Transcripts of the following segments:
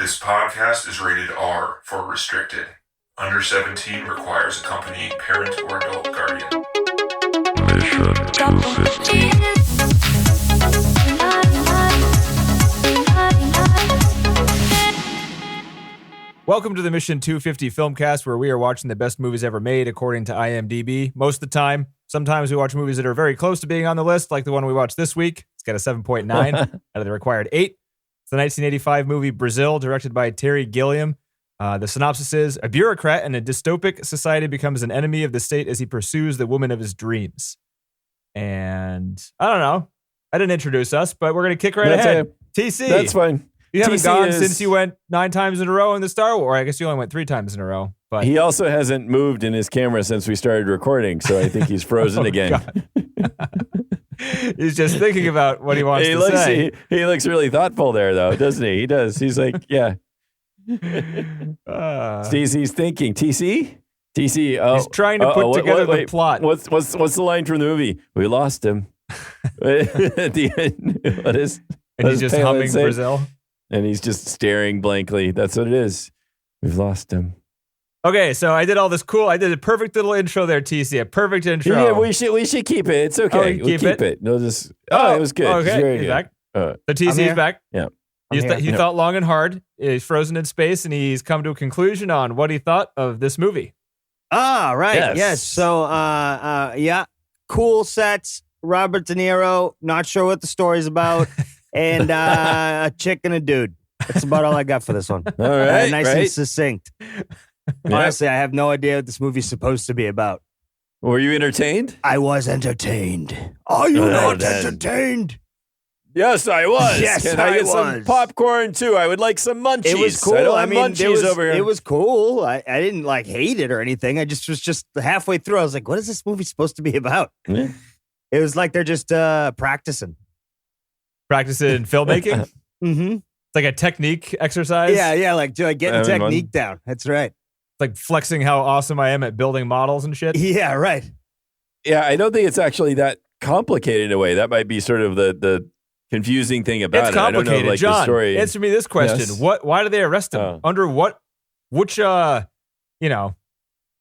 This podcast is rated R for restricted. Under 17 requires accompanying parent or adult guardian. Mission 250. Welcome to the Mission 250 Filmcast, where we are watching the best movies ever made according to IMDb. Most of the time. Sometimes we watch movies that are very close to being on the list, like the one we watched this week. It's got a 7.9 out of the required 8. It's the 1985 movie Brazil, directed by Terry Gilliam. The synopsis is, a bureaucrat in a dystopic society becomes an enemy of the state as he pursues the woman of his dreams. And I don't know. I didn't introduce us, but we're going to kick right ahead. TC. That's fine. You haven't TC gone since you went 9 times in a row in the Star Wars. I guess you only went 3 times in a row. But he also hasn't moved in his camera since we started recording, so I think he's frozen again. He's just thinking about what he wants to say. He looks really thoughtful there, though, doesn't he? He does. He's like, yeah. He's thinking. TC? He's trying to put together the plot. What's the line from the movie? We lost him. At the end, what is? And he's just humming Brazil. And he's just staring blankly. That's what it is. We've lost him. Okay, so I did all this cool. I did a perfect little intro there, TC. A perfect intro. Yeah, we should keep it. It's okay. We'll keep it. No, just it was good. Okay, he's back. So TC is back. Yeah. He thought long and hard. He's frozen in space, and he's come to a conclusion on what he thought of this movie. Ah, right. Yes. So, cool sets. Robert De Niro. Not sure what the story's about. And a chick and a dude. That's about all I got for this one. All right. Nice right. and succinct. Honestly, I have no idea what this movie's supposed to be about. Were you entertained? I was entertained. Are you not entertained? Yes, I was. Yes, Can I get some popcorn too? I would like some munchies. It was cool. I don't have munchies over here. It was cool. I didn't hate it or anything. I just was halfway through. I was like, what is this movie supposed to be about? Yeah. It was like they're just practicing. Practicing filmmaking? Mm-hmm. It's like a technique exercise? Yeah. Like, do I get the technique down? That's right. It's like flexing how awesome I am at building models and shit? Yeah, right. Yeah, I don't think it's actually that complicated in a way. That might be sort of the confusing thing about it's complicated. I don't know, like, John, the story. answer me this question. Yes. Why did they arrest him? Under what was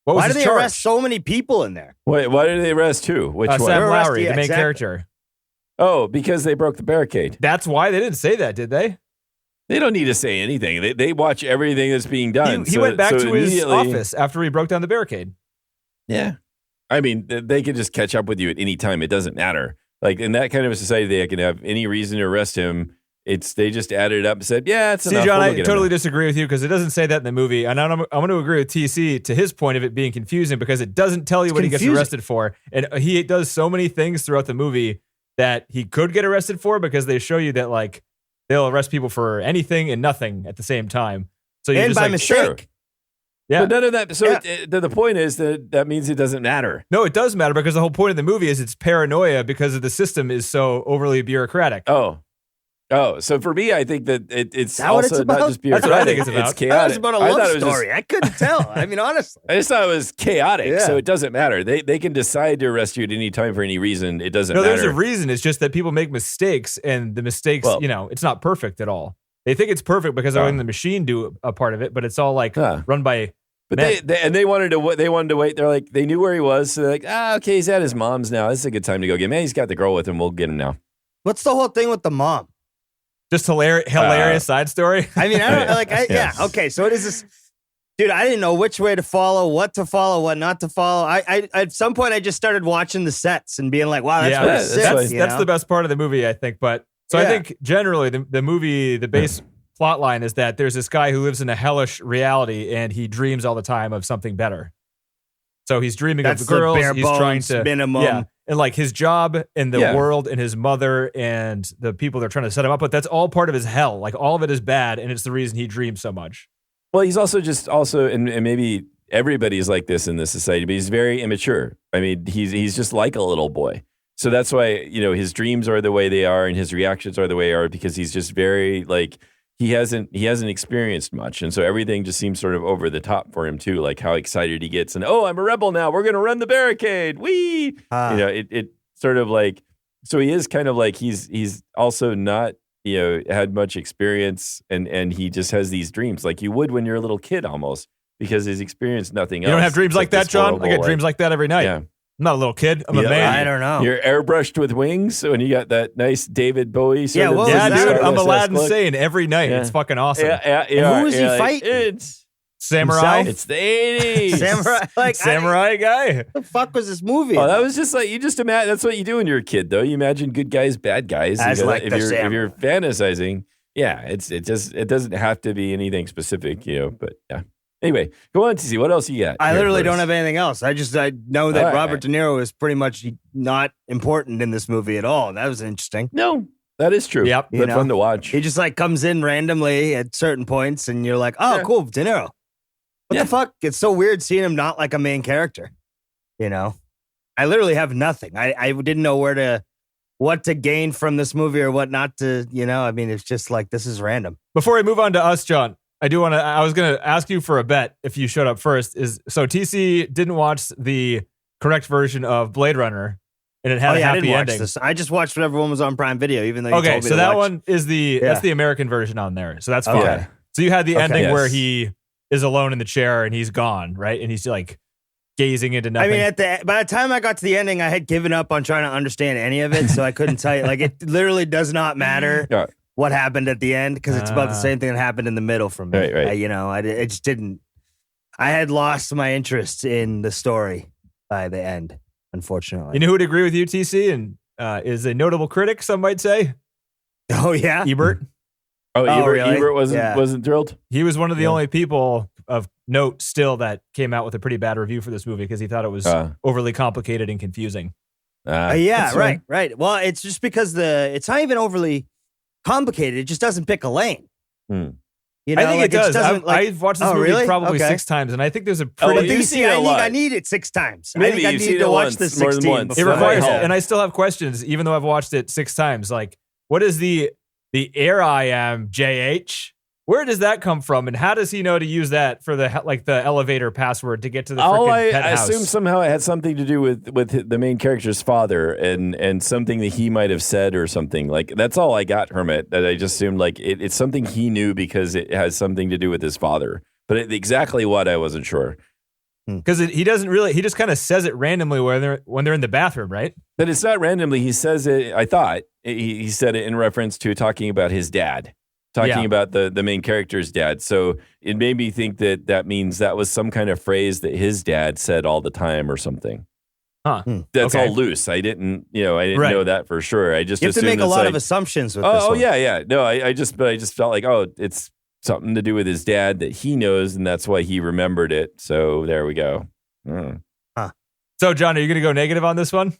Why his do they charge? arrest so many people in there? Wait, why did they arrest who? Which one? Sam Lowry, Yeah, the main exactly. character. Oh, because they broke the barricade. That's why they didn't say that, did they? They don't need to say anything. They watch everything that's being done. He went back to his immediately- office after he broke down the barricade. Yeah. I mean, they can just catch up with you at any time. It doesn't matter. Like, in that kind of a society, they can have any reason to arrest him. They just added it up and said, yeah, it's enough. See, John, We'll I look at totally him. disagree with you because it doesn't say that in the movie. And I'm going to agree with TC to his point of it being confusing because it doesn't tell you what he gets arrested for. And he does so many things throughout the movie that he could get arrested for because they show you that, like, they'll arrest people for anything and nothing at the same time. So you're And just by like, mistake. sure. Yeah. But none of that. So Yeah. the point is that means it doesn't matter. No, it does matter because the whole point of the movie is it's paranoia because of the system is so overly bureaucratic. Oh, so for me, I think that it's that what also it's about? not just That's bureaucratic. what I think it's about. It's chaotic. That was about a I love thought it was story. I couldn't tell. I mean, honestly. I just thought it was chaotic, Yeah. so it doesn't matter. They can decide to arrest you at any time for any reason. It doesn't No, matter. there's a reason. It's just that people make mistakes, and the mistakes, Well- it's not perfect at all. They think it's perfect because they're letting the machine do a part of it, but it's all like run by. But men. they wanted to wait. They're like, they knew where he was, so they're like, okay, he's at his mom's now. This is a good time to go get him. Man, he's got the girl with him. We'll get him now. What's the whole thing with the mom? Just hilarious side story. I mean, I don't yeah. Okay, so it is this. Dude, I didn't know which way to follow, what not to follow. I at some point I just started watching the sets and being like, wow, that's Yeah, really that's sick. like- That's the best part of the movie, I think. But so I Yeah. think generally the movie, the base plot line is that there's this guy who lives in a hellish reality and he dreams all the time of something better. So he's dreaming That's of the girls. bare He's trying bones to minimum. Yeah, and like his job and the Yeah. world and his mother and the people that are trying to set him up. But that's all part of his hell. Like all of it is bad, and it's the reason he dreams so much. Well, he's also and maybe everybody's like this in this society, but he's very immature. I mean, he's just like a little boy. So that's why, his dreams are the way they are and his reactions are the way they are because he's just very like he hasn't experienced much. And so everything just seems sort of over the top for him too, like how excited he gets and I'm a rebel now. We're going to run the barricade. Whee! It sort of like so he is kind of like he's also not had much experience, and he just has these dreams like you would when you're a little kid almost, because he's experienced nothing else. You don't have dreams like that, John? I get dreams like that every night. Yeah. I'm not a little kid. I'm a man. I don't know. You're airbrushed with wings when you got that nice David Bowie sort of. what was Yeah, that? dude, I'm Star Aladdin Wars look. Sane every night. Yeah. It's fucking awesome. Yeah, And who is he like, fighting? It's Samurai? Himself? It's the 80s. Samurai, like Samurai guy? what the fuck was this movie? Oh, that was just like you just imagine. That's what you do when you're a kid, though. You imagine good guys, bad guys. As You know, like if the you're fantasizing, yeah, it doesn't have to be anything specific, But yeah. Anyway, go on to see what else you got. I here literally for don't us. have anything else. I know that All right. Robert De Niro is pretty much not important in this movie at all. That was interesting. No, that is true. Yep. But fun to watch. He just like comes in randomly at certain points, and you're like, "Oh, Yeah. cool, De Niro." What Yeah. the fuck? It's so weird seeing him not like a main character. I literally have nothing. I didn't know what to gain from this movie or what not to. I mean, it's just like this is random. Before we move on to us, John, I was going to ask you for a bet if you showed up first. So TC didn't watch the correct version of Blade Runner, and it had a I happy didn't watch ending. this. I just watched whatever one was on Prime Video, even though you Okay, told me so to that watch. one is that's the American version on there. So that's fine. Okay. So you had the Okay. ending where Yes. he is alone in the chair and he's gone, right? And he's like gazing into I nothing. mean, by the time I got to the ending, I had given up on trying to understand any of it, so I couldn't tell you. Like, it literally does not matter Yeah. what happened at the end because it's about the same thing that happened in the middle for me. Right. I just didn't. I had lost my interest in the story by the end, unfortunately. You know who would agree with you, TC, and is a notable critic, some might say? Oh yeah, Ebert. Oh, Oh, Ebert, really? Ebert Yeah. wasn't thrilled. He was one of the Yeah. only people of note still that came out with a pretty bad review for this movie because he thought it was overly complicated and confusing. Yeah, that's right, right. Well, it's just because it's not even overly complicated. It just doesn't pick a lane. Hmm. I think like, it does. just doesn't, I've watched this Oh, movie really? probably Okay. 6 times, and I think there's a Oh, pretty. But you've you seen see, it a lot. I need it 6 times. Maybe I think I you've need seen to it watch once, this more than 16 once. It before requires, I help. and I still have questions, even though I've watched it 6 times. Like, what is the air I am JH? Where does that come from, and how does he know to use that for the elevator password to get to the freaking I penthouse? assume somehow it had something to do with the main character's father and something that he might have said or something. Like, that's all I got from it. That I just assumed like it's something he knew because it has something to do with his father. But exactly what, I wasn't sure. Because he doesn't really. He just kind of says it randomly when they're in the bathroom, right? But it's not randomly. He says it. I thought he said it in reference to talking about his dad. Talking about the main character's dad. So it made me think that means that was some kind of phrase that his dad said all the time or something. Huh. That's Okay. all loose. I didn't Right. know that for sure. I just You have to assumed make a it's lot like, of assumptions with this oh one. yeah. No, I just felt like, oh, it's something to do with his dad that he knows, and that's why he remembered it. So there we go. So, John, are you going to go negative on this one?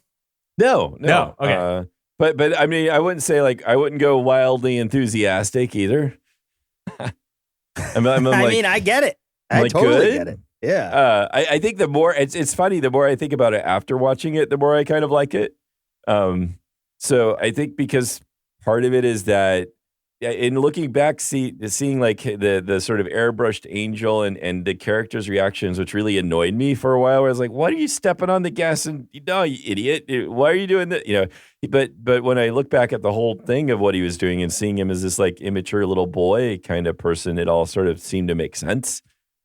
No. Okay. But I mean, I wouldn't say I wouldn't go wildly enthusiastic either. I mean, I get it. I like, totally good? get it. Yeah. I think the more it's funny, the more I think about it after watching it, the more I kind of like it. So I think because part of it is that in looking back, seeing like the sort of airbrushed angel and the character's reactions, which really annoyed me for a while, where I was like, "What are you stepping on the gas? And no, you idiot! Why are you doing that?" But when I look back at the whole thing of what he was doing and seeing him as this like immature little boy kind of person, it all sort of seemed to make sense.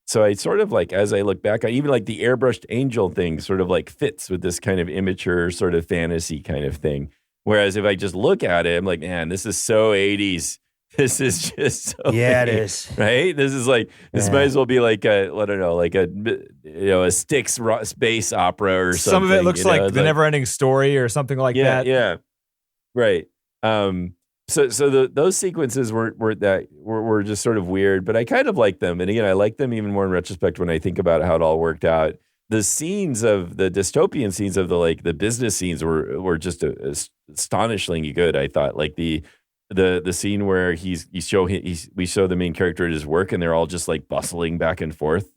So I sort of like, as I look back, I even like the airbrushed angel thing sort of like fits with this kind of immature sort of fantasy kind of thing. Whereas if I just look at it, I'm like, man, this is so 80s. This is just so Yeah, it 80s, is. right? This is like this might as well be like I don't know, like a Styx space opera or something. Some of it looks like It's the never-ending story or something like that. Yeah, right. So those sequences were just sort of weird, but I kind of like them. And again, I like them even more in retrospect when I think about how it all worked out. The scenes of the dystopian scenes of the business scenes were just astonishingly good. I thought like the scene where we show the main character at his work and they're all just like bustling back and forth.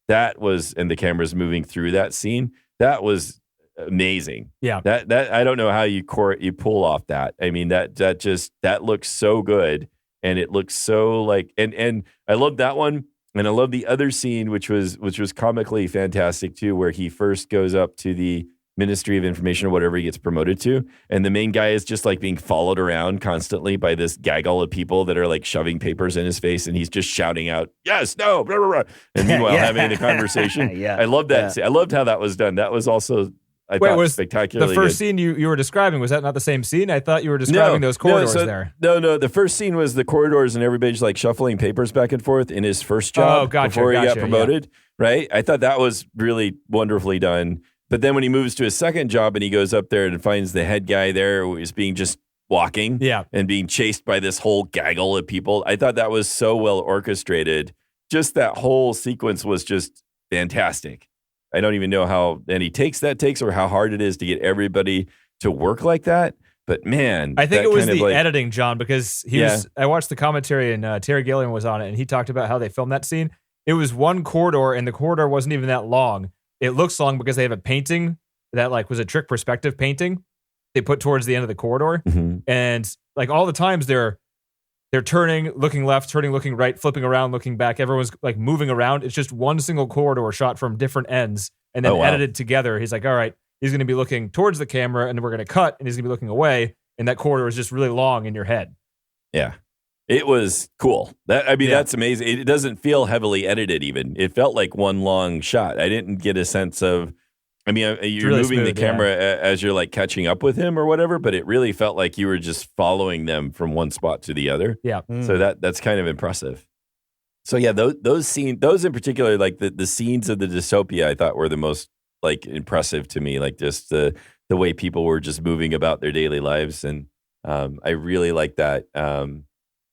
And the camera's moving through that scene. That was amazing. Yeah. That I don't know how you pull off that. I mean, that looks so good, and it looks so like and I love that one, and I love the other scene which was comically fantastic too, where he first goes up to the Ministry of Information or whatever he gets promoted to. And the main guy is just like being followed around constantly by this gaggle of people that are like shoving papers in his face. And he's just shouting out, yes, no, blah, blah, blah. And meanwhile, having the conversation. Yeah. I love that. I loved how that was done. That was also, I Wait, thought, was spectacularly the first good. scene you were describing, was that not the same scene? I thought you were describing those corridors there. No. The first scene was the corridors and everybody's like shuffling papers back and forth in his first job before he got promoted, right? I thought that was really wonderfully done. But then when he moves to his second job and he goes up there and finds the head guy there who is being just walking and being chased by this whole gaggle of people, I thought that was so well orchestrated. Just that whole sequence was just fantastic. I don't even know how any takes that takes or how hard it is to get everybody to work like that. But man, I think it was the editing, John, because I watched the commentary and Terry Gilliam was on it and he talked about how they filmed that scene. It was one corridor and the corridor wasn't even that long. It looks long because they have a painting that like was a trick perspective painting they put towards the end of the corridor. Mm-hmm. And like all the times they're turning, looking left, turning, looking right, flipping around, looking back. Everyone's like moving around. It's just one single corridor shot from different ends and then edited together. He's like, all right, he's going to be looking towards the camera and then we're going to cut and he's going to be looking away. And that corridor is just really long in your head. Yeah. It was cool. That's amazing. It doesn't feel heavily edited even. It felt like one long shot. I didn't get a sense of, you're really moving smooth, the camera as you're like catching up with him or whatever, but it really felt like you were just following them from one spot to the other. Yeah. So that's kind of impressive. So yeah, those scenes, those in particular, like the scenes of the dystopia, I thought were the most like impressive to me. Like just the way people were just moving about their daily lives. And I really like that.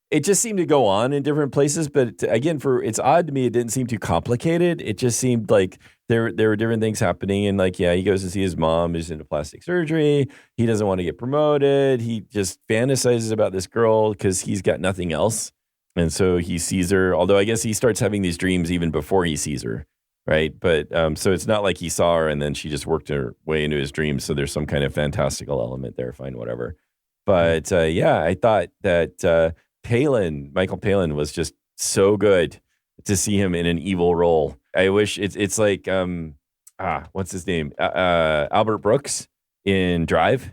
It just seemed to go on in different places, but again, it's odd to me. It didn't seem too complicated. It just seemed like there were different things happening. And like, he goes to see his mom who's into plastic surgery. He doesn't want to get promoted. He just fantasizes about this girl because he's got nothing else. And so he sees her, although I guess he starts having these dreams even before he sees her. Right. But so it's not like he saw her and then she just worked her way into his dreams. So there's some kind of fantastical element there. Fine, whatever. But I thought that Michael Palin was just so good to see him in an evil role. I wish it's like, what's his name? Albert Brooks in Drive,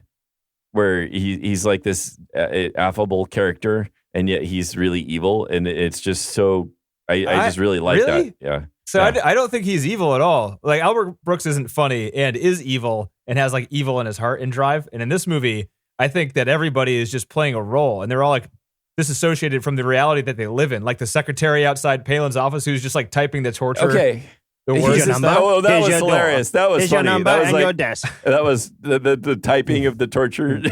where he's like this affable character and yet he's really evil. And it's just so, I just really like that. Yeah. So I don't think he's evil at all. Like Albert Brooks isn't funny and is evil and has like evil in his heart in Drive. And in this movie, I think that everybody is just playing a role and they're all like disassociated from the reality that they live in. Like the secretary outside Palin's office who's just like typing the torture. Okay. The words. That was hilarious. That was funny. Your number that was and like, your desk. That was the typing of the torture. And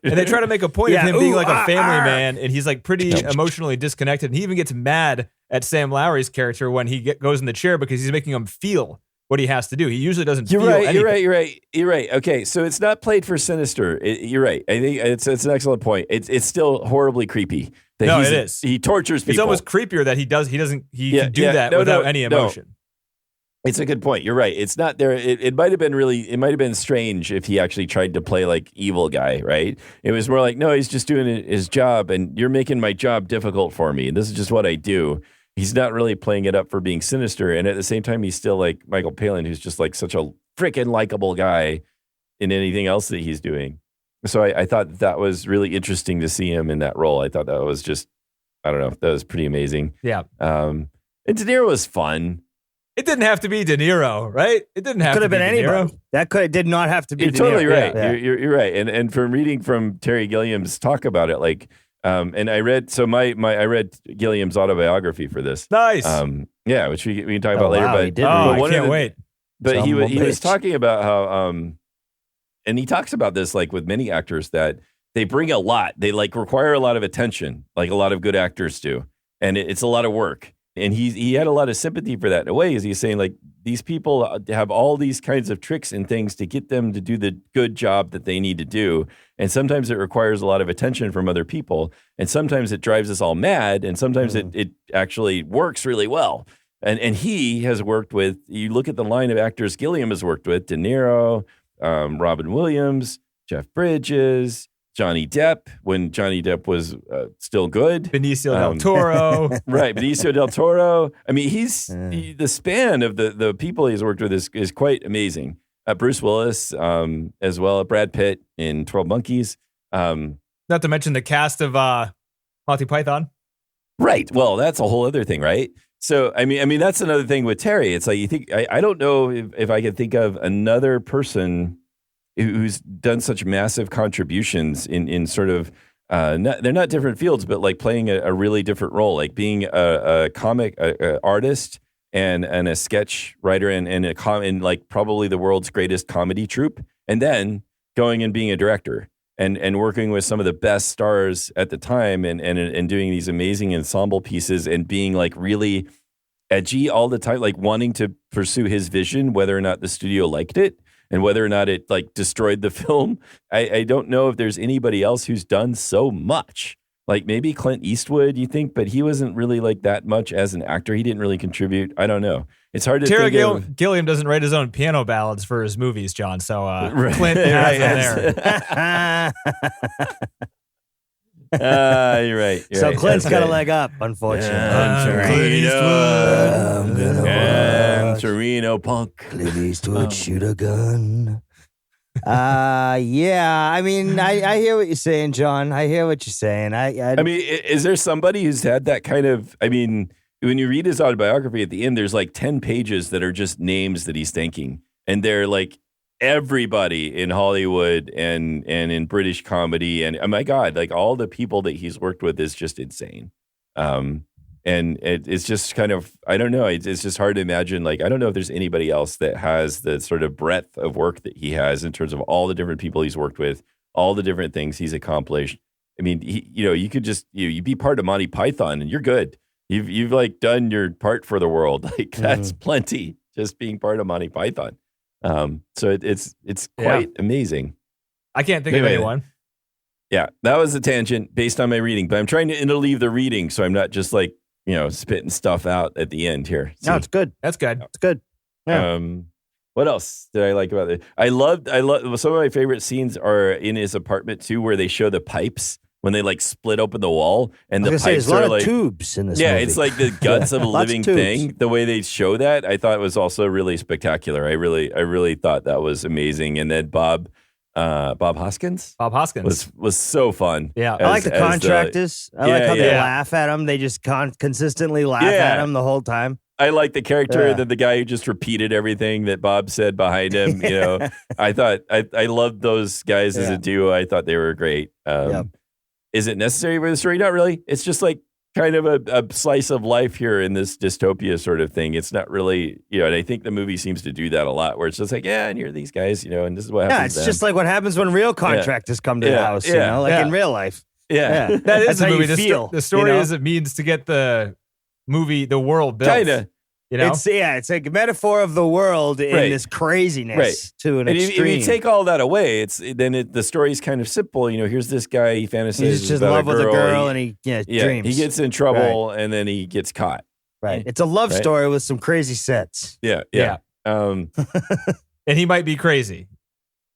they try to make a point of him being like a family man, and he's like pretty emotionally disconnected. And he even gets mad at Sam Lowry's character when he goes in the chair because he's making him feel what he has to do. He usually doesn't feel anything. You're right. Okay, so it's not played for sinister. You're right. I think it's an excellent point. It's still horribly creepy. No, it is. He tortures people. It's almost creepier that he can do that without any emotion. It's a good point. You're right. It's not there. It might have been strange if he actually tried to play like evil guy, right? It was more like, no, he's just doing his job and you're making my job difficult for me. And this is just what I do. He's not really playing it up for being sinister. And at the same time, he's still like Michael Palin, who's just like such a freaking likable guy in anything else that he's doing. So I thought that was really interesting to see him in that role. I thought that was just, I don't know, that was pretty amazing. Yeah. And De Niro was fun. It didn't have to be De Niro, right? It didn't have to be been anybody. Niro. It did not have to be. You're De totally Niro. right. Yeah. You're right. And from reading from Terry Gilliam's talk about it, like, and I read I read Gilliam's autobiography for this. Nice. Which we can talk about later. Wow, But I can't wait. But he was talking about how and he talks about this like with many actors that they bring a lot. They like require a lot of attention, like a lot of good actors do, and it's a lot of work. And he had a lot of sympathy for that in a way, is he's saying like these people have all these kinds of tricks and things to get them to do the good job that they need to do. And sometimes it requires a lot of attention from other people. And sometimes it drives us all mad. And sometimes it actually works really well. And he has worked with, you look at the line of actors Gilliam has worked with, De Niro, Robin Williams, Jeff Bridges, Johnny Depp, when Johnny Depp was still good. Benicio del Toro. Right, Benicio del Toro. I mean, the span of the people he's worked with is quite amazing. Bruce Willis as well. Brad Pitt in 12 Monkeys. Not to mention the cast of Monty Python. Right. Well, that's a whole other thing, right? So, I mean, that's another thing with Terry. It's like you think I don't know if I can think of another person who's done such massive contributions in sort of they're not different fields, but like playing a really different role, like being a comic artist and a sketch writer and like probably the world's greatest comedy troupe, and then going and being a director. And working with some of the best stars at the time and doing these amazing ensemble pieces and being like really edgy all the time, like wanting to pursue his vision, whether or not the studio liked it and whether or not it like destroyed the film. I don't know if there's anybody else who's done so much. Like maybe Clint Eastwood, you think, but he wasn't really like that much as an actor. He didn't really contribute. I don't know. It's hard to Terry think of. Gilliam doesn't write his own piano ballads for his movies, John. So Clint has them there. You're right. You're So right. Clint's That's got a right. leg up, unfortunately. I'm gonna watch Torino punk. Clint Eastwood shoot a gun. Yeah. I mean, I hear what you're saying, John. I hear what you're saying. I mean, is there somebody who's had that kind of? I mean, when you read his autobiography at the end, there's like 10 pages that are just names that he's thanking, and they're like everybody in Hollywood and in British comedy, and oh my God, like all the people that he's worked with is just insane. And it's just kind of, I don't know. It's just hard to imagine. Like, I don't know if there's anybody else that has the sort of breadth of work that he has in terms of all the different people he's worked with, all the different things he's accomplished. I mean, you could just, you be part of Monty Python and you're good. You've like done your part for the world. Like that's plenty, just being part of Monty Python. So it's quite amazing. I can't think of anyone. Yeah, that was a tangent based on my reading, but I'm trying to interleave the reading so I'm not just like, spitting stuff out at the end here. So, no, it's good. That's good. It's good. Yeah. What else did I like about it? I love some of my favorite scenes are in his apartment too, where they show the pipes when they like split open the wall and the pipes there's a lot are of like tubes in this yeah, movie. it's like the guts of a Lots of living tubes. thing. The way they show that, I thought was also really spectacular. I really thought that was amazing. And then Bob Hoskins was so fun. Yeah. I like the contractors. I like how they laugh at him. They just consistently laugh at him the whole time. I like the character that the guy who just repeated everything that Bob said behind him. I thought I loved those guys as a duo. I thought they were great. Is it necessary for the story? Not really. It's just like kind of a slice of life here in this dystopia sort of thing. It's not really, and I think the movie seems to do that a lot, where it's just like, and here are these guys, and this is what happens. Yeah, it's just like what happens when real contractors come to the house, in real life. Yeah. That is That's the how movie. you feel. The story is it means to get the movie, the world built. Kinda. It's like a metaphor of the world in this craziness to an extreme. If you take all that away, the story's kind of simple. Here's this guy, he fantasizes He's just in about love with a girl and he dreams. He gets in trouble and then he gets caught. Right. It's a love story with some crazy sets. Yeah. And he might be crazy.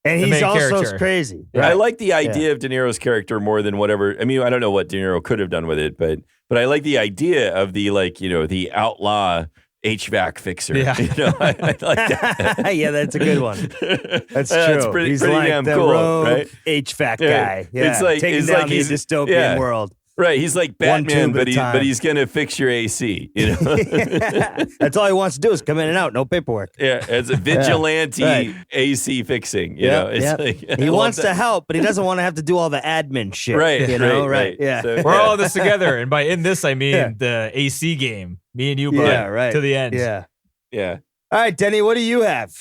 And he's main also character. crazy. I like the idea of De Niro's character more than whatever. I mean, I don't know what De Niro could have done with it, but I like the idea of the the outlaw HVAC fixer. Yeah. I like that. Yeah, that's a good one. That's true. That's pretty He's pretty like damn the cool, rogue right? HVAC guy. Yeah. It's like taking down the dystopian world. Right, he's like One Batman, tube at a time. but he's gonna fix your AC. That's all he wants to do is come in and out, no paperwork. Yeah, it's a vigilante AC fixing. It's like He wants to help, but he doesn't want to have to do all the admin shit. Right, right. Yeah, So, We're all in this together, and by in this I mean the AC game. Me and you, bud, to the end. Yeah. All right, Denny, what do you have?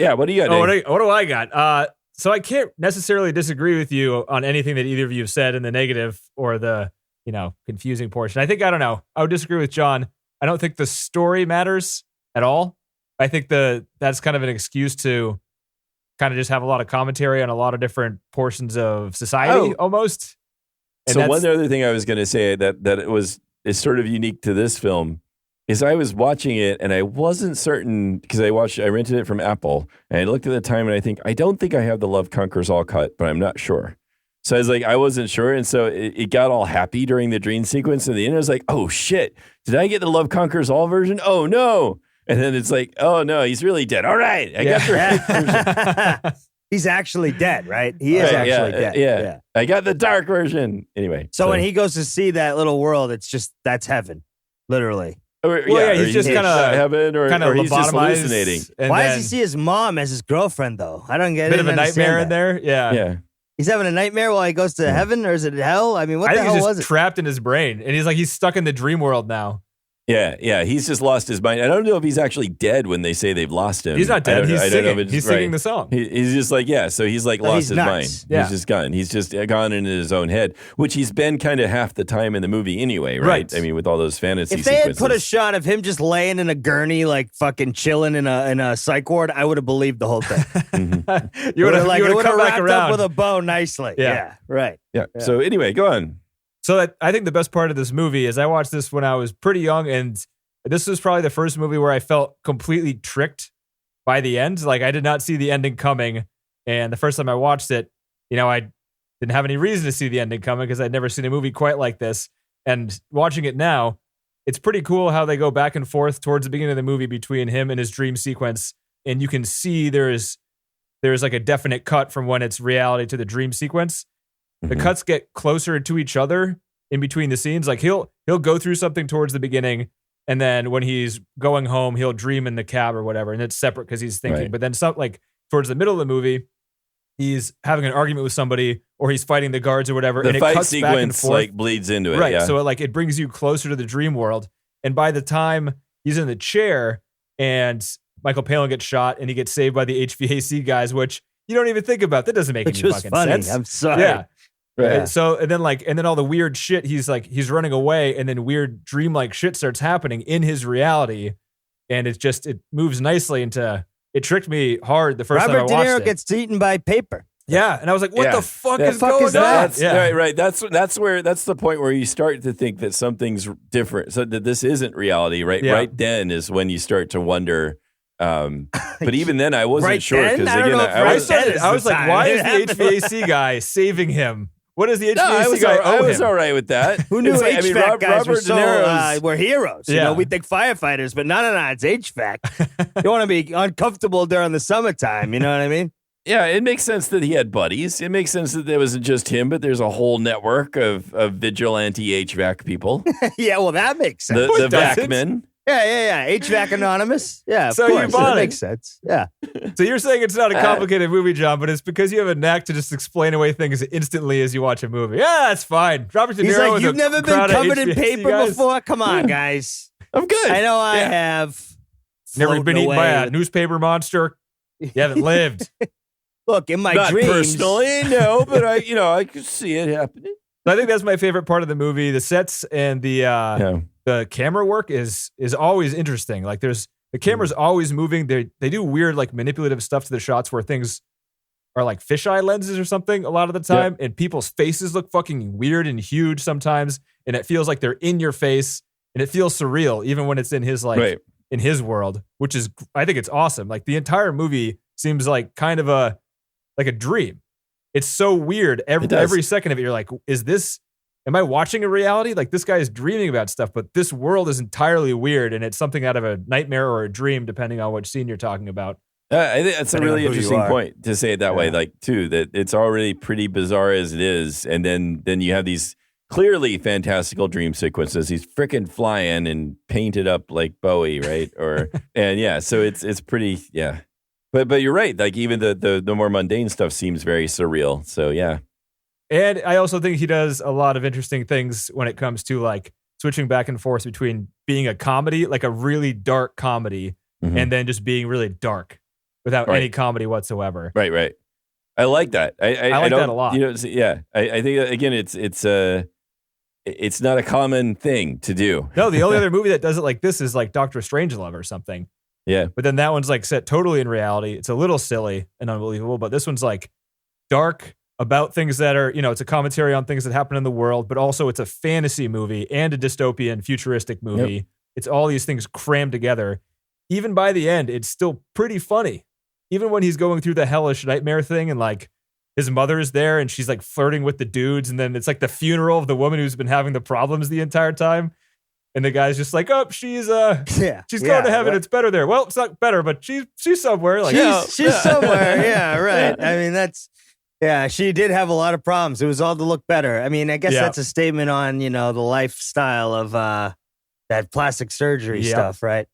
Yeah, what do you got? What do I got? So I can't necessarily disagree with you on anything that either of you have said in the negative or the confusing portion. I don't know. I would disagree with John. I don't think the story matters at all. I think that's kind of an excuse to kind of just have a lot of commentary on a lot of different portions of society almost. And so one other thing I was going to say that is sort of unique to this film is I was watching it and I wasn't certain because I rented it from Apple and I looked at the time and I don't think I have the Love Conquers All cut, but I'm not sure. So I was like, I wasn't sure. And so it got all happy during the dream sequence. And the end I was like, oh shit, did I get the Love Conquers All version? Oh no. And then it's like, oh no, he's really dead. All right, I got the right version. He's actually dead, right? He is Right, actually dead. Yeah. I got the dark version. Anyway. So when he goes to see that little world, that's heaven, literally. Well, or he's just kind of heaven, or he's just hallucinating. Why does he see his mom as his girlfriend, though? I don't get it. Bit of a nightmare in there. Yeah. He's having a nightmare while he goes to heaven, or is it hell? I mean, what I the think hell he's was just it? trapped in his brain, and he's stuck in the dream world now. Yeah. He's just lost his mind. I don't know if he's actually dead when they say they've lost him. He's not dead. He's singing. It's He's singing the song. He's just like, so he's like lost he's his nuts. mind. Yeah. He's just gone. He's just gone into his own head, which he's been kind of half the time in the movie anyway, right? I mean, with all those fantasy If they had sequences. put a shot of him just laying in a gurney, like fucking chilling in a psych ward, I would have believed the whole thing. You would have come back wrapped around up with a bow nicely. Yeah, right. Yeah. So anyway, go on. So I think the best part of this movie is I watched this when I was pretty young, and this was probably the first movie where I felt completely tricked by the end. Like I did not see the ending coming, and the first time I watched it, I didn't have any reason to see the ending coming because I'd never seen a movie quite like this. And watching it now, it's pretty cool how they go back and forth towards the beginning of the movie between him and his dream sequence, and you can see there's like a definite cut from when it's reality to the dream sequence. The cuts get closer to each other in between the scenes. Like he'll go through something towards the beginning, and then when he's going home, he'll dream in the cab or whatever, and it's separate because he's thinking. Right. But then towards the middle of the movie, he's having an argument with somebody, or he's fighting the guards or whatever. The and it fight cuts back and sequence forth. bleeds into it. Right. Yeah. So it brings you closer to the dream world. And by the time he's in the chair and Michael Palin gets shot and he gets saved by the HVAC guys, which you don't even think about. That doesn't make Which any was fucking funny. sense. I'm sorry. Yeah. Yeah. So and then all the weird shit, he's running away, and then weird dreamlike shit starts happening in his reality, and it moves nicely into. It tricked me hard the first time I Robert De watched Niro it. gets eaten by paper. Yeah, and I was like, "What the fuck The is fuck going is on?" that? Yeah. Right. That's the point where you start to think that something's different, so that this isn't reality. Right. Yeah. Right then is when you start to wonder. But even then, I wasn't Right sure then? because I don't again, know if I right was. then is I was the like, time. "Why It is the happened. HVAC guy saving him? What does the HVAC No, I was, guy all, I owe was him?" all right with that. Who knew It's like, HVAC guys were Robert so De Niro's- we're heroes? You Yeah. know, we think firefighters, but no, it's HVAC. You want to be uncomfortable during the summertime. You know what I mean? Yeah, it makes sense that he had buddies. It makes sense that there wasn't just him, but there's a whole network of vigilante HVAC people. Yeah, well, that makes sense. the doesn't? VAC-men. Yeah. HVAC Anonymous. Yeah, of So you course. bought That it. makes sense. Yeah. So you're saying it's not a complicated movie, John, but it's because you have a knack to just explain away things instantly as you watch a movie. Yeah, that's fine. Robert De Niro He's like, with you've a never been crowd of covered in HVAC paper guys? before? Come on, guys. I'm good. I know I Yeah. have. Never floating been eaten by away a with- newspaper monster. You haven't lived. Look, in my Not dreams. personally, no, but I could see it happening. I think that's my favorite part of the movie. The sets and the camera work is always interesting. Like the camera's always moving. They do weird like manipulative stuff to the shots where things are like fisheye lenses or something a lot of the time, and people's faces look fucking weird and huge sometimes, and it feels like they're in your face, and it feels surreal even when it's in his in his world, which is I think it's awesome. Like the entire movie seems like kind of a dream. It's so weird. Every second of it, you're like, am I watching a reality? Like this guy is dreaming about stuff, but this world is entirely weird, and it's something out of a nightmare or a dream, depending on which scene you're talking about. I think that's a Depending on really who you interesting are. point to say it that way. Like too, that it's already pretty bizarre as it is, and then you have these clearly fantastical dream sequences. He's freaking flying and painted up like Bowie, right? So it's pretty But you're right. Like even the more mundane stuff seems very surreal. So yeah. And I also think he does a lot of interesting things when it comes to like switching back and forth between being a comedy, like a really dark comedy, and then just being really dark without any comedy whatsoever. Right. I like that. I like don't, that a lot. I think again, it's not a common thing to do. No, the only other movie that does it like this is like Dr. Strangelove or something. Yeah. But then that one's like set totally in reality. It's a little silly and unbelievable, but this one's like dark about things that are, it's a commentary on things that happen in the world, but also it's a fantasy movie and a dystopian futuristic movie. Yep. It's all these things crammed together. Even by the end, it's still pretty funny. Even when he's going through the hellish nightmare thing and like his mother is there and she's like flirting with the dudes, and then it's like the funeral of the woman who's been having the problems the entire time. And the guy's just like, oh, she's Yeah, going to heaven. right. It's better there. Well, it's not better, but she's somewhere. Like, She's somewhere. Yeah, right. I mean, she did have a lot of problems. It was all to look better. I mean, I guess that's a statement on, the lifestyle of that plastic surgery stuff, right?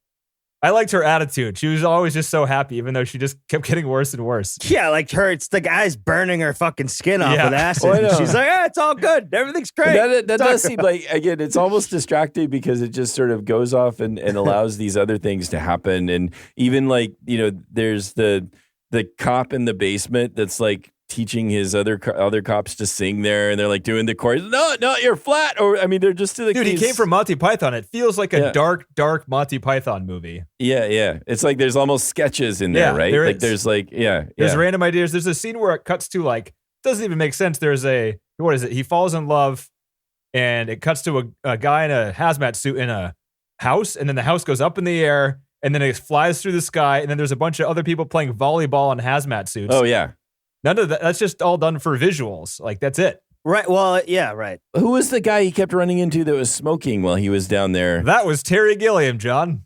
I liked her attitude. She was always just so happy, even though she just kept getting worse and worse. Yeah, like it's the guy's burning her fucking skin off with acid. Oh, I know. She's like, it's all good. Everything's great. That does seem like, again, it's almost distracting because it just sort of goes off and allows these other things to happen. And even like, there's the cop in the basement that's like teaching his other cops to sing there, and they're like doing the chorus. No, you're flat. Or I mean, they're just like, dude. He came from Monty Python. It feels like a dark Monty Python movie. Yeah. It's like there's almost sketches in there, right? There there's there's random ideas. There's a scene where it cuts to like doesn't even make sense. There's what is it? He falls in love, and it cuts to a guy in a hazmat suit in a house, and then the house goes up in the air, and then it flies through the sky, and then there's a bunch of other people playing volleyball in hazmat suits. Oh yeah. None of that. That's just all done for visuals. Like, that's it. Right. Well, yeah, right. Who was the guy he kept running into that was smoking while he was down there? That was Terry Gilliam, John.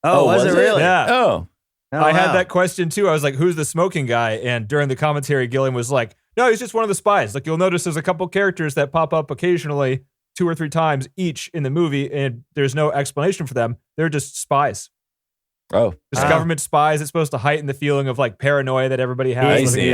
Oh, was it really? Yeah. Oh, I had that question too. I was like, who's the smoking guy? And during the commentary, Gilliam was like, no, he's just one of the spies. Like, you'll notice there's a couple characters that pop up occasionally 2 or 3 times each in the movie, and there's no explanation for them. They're just spies. Oh, Just government spies. It's supposed to heighten the feeling of like paranoia that everybody has. I see.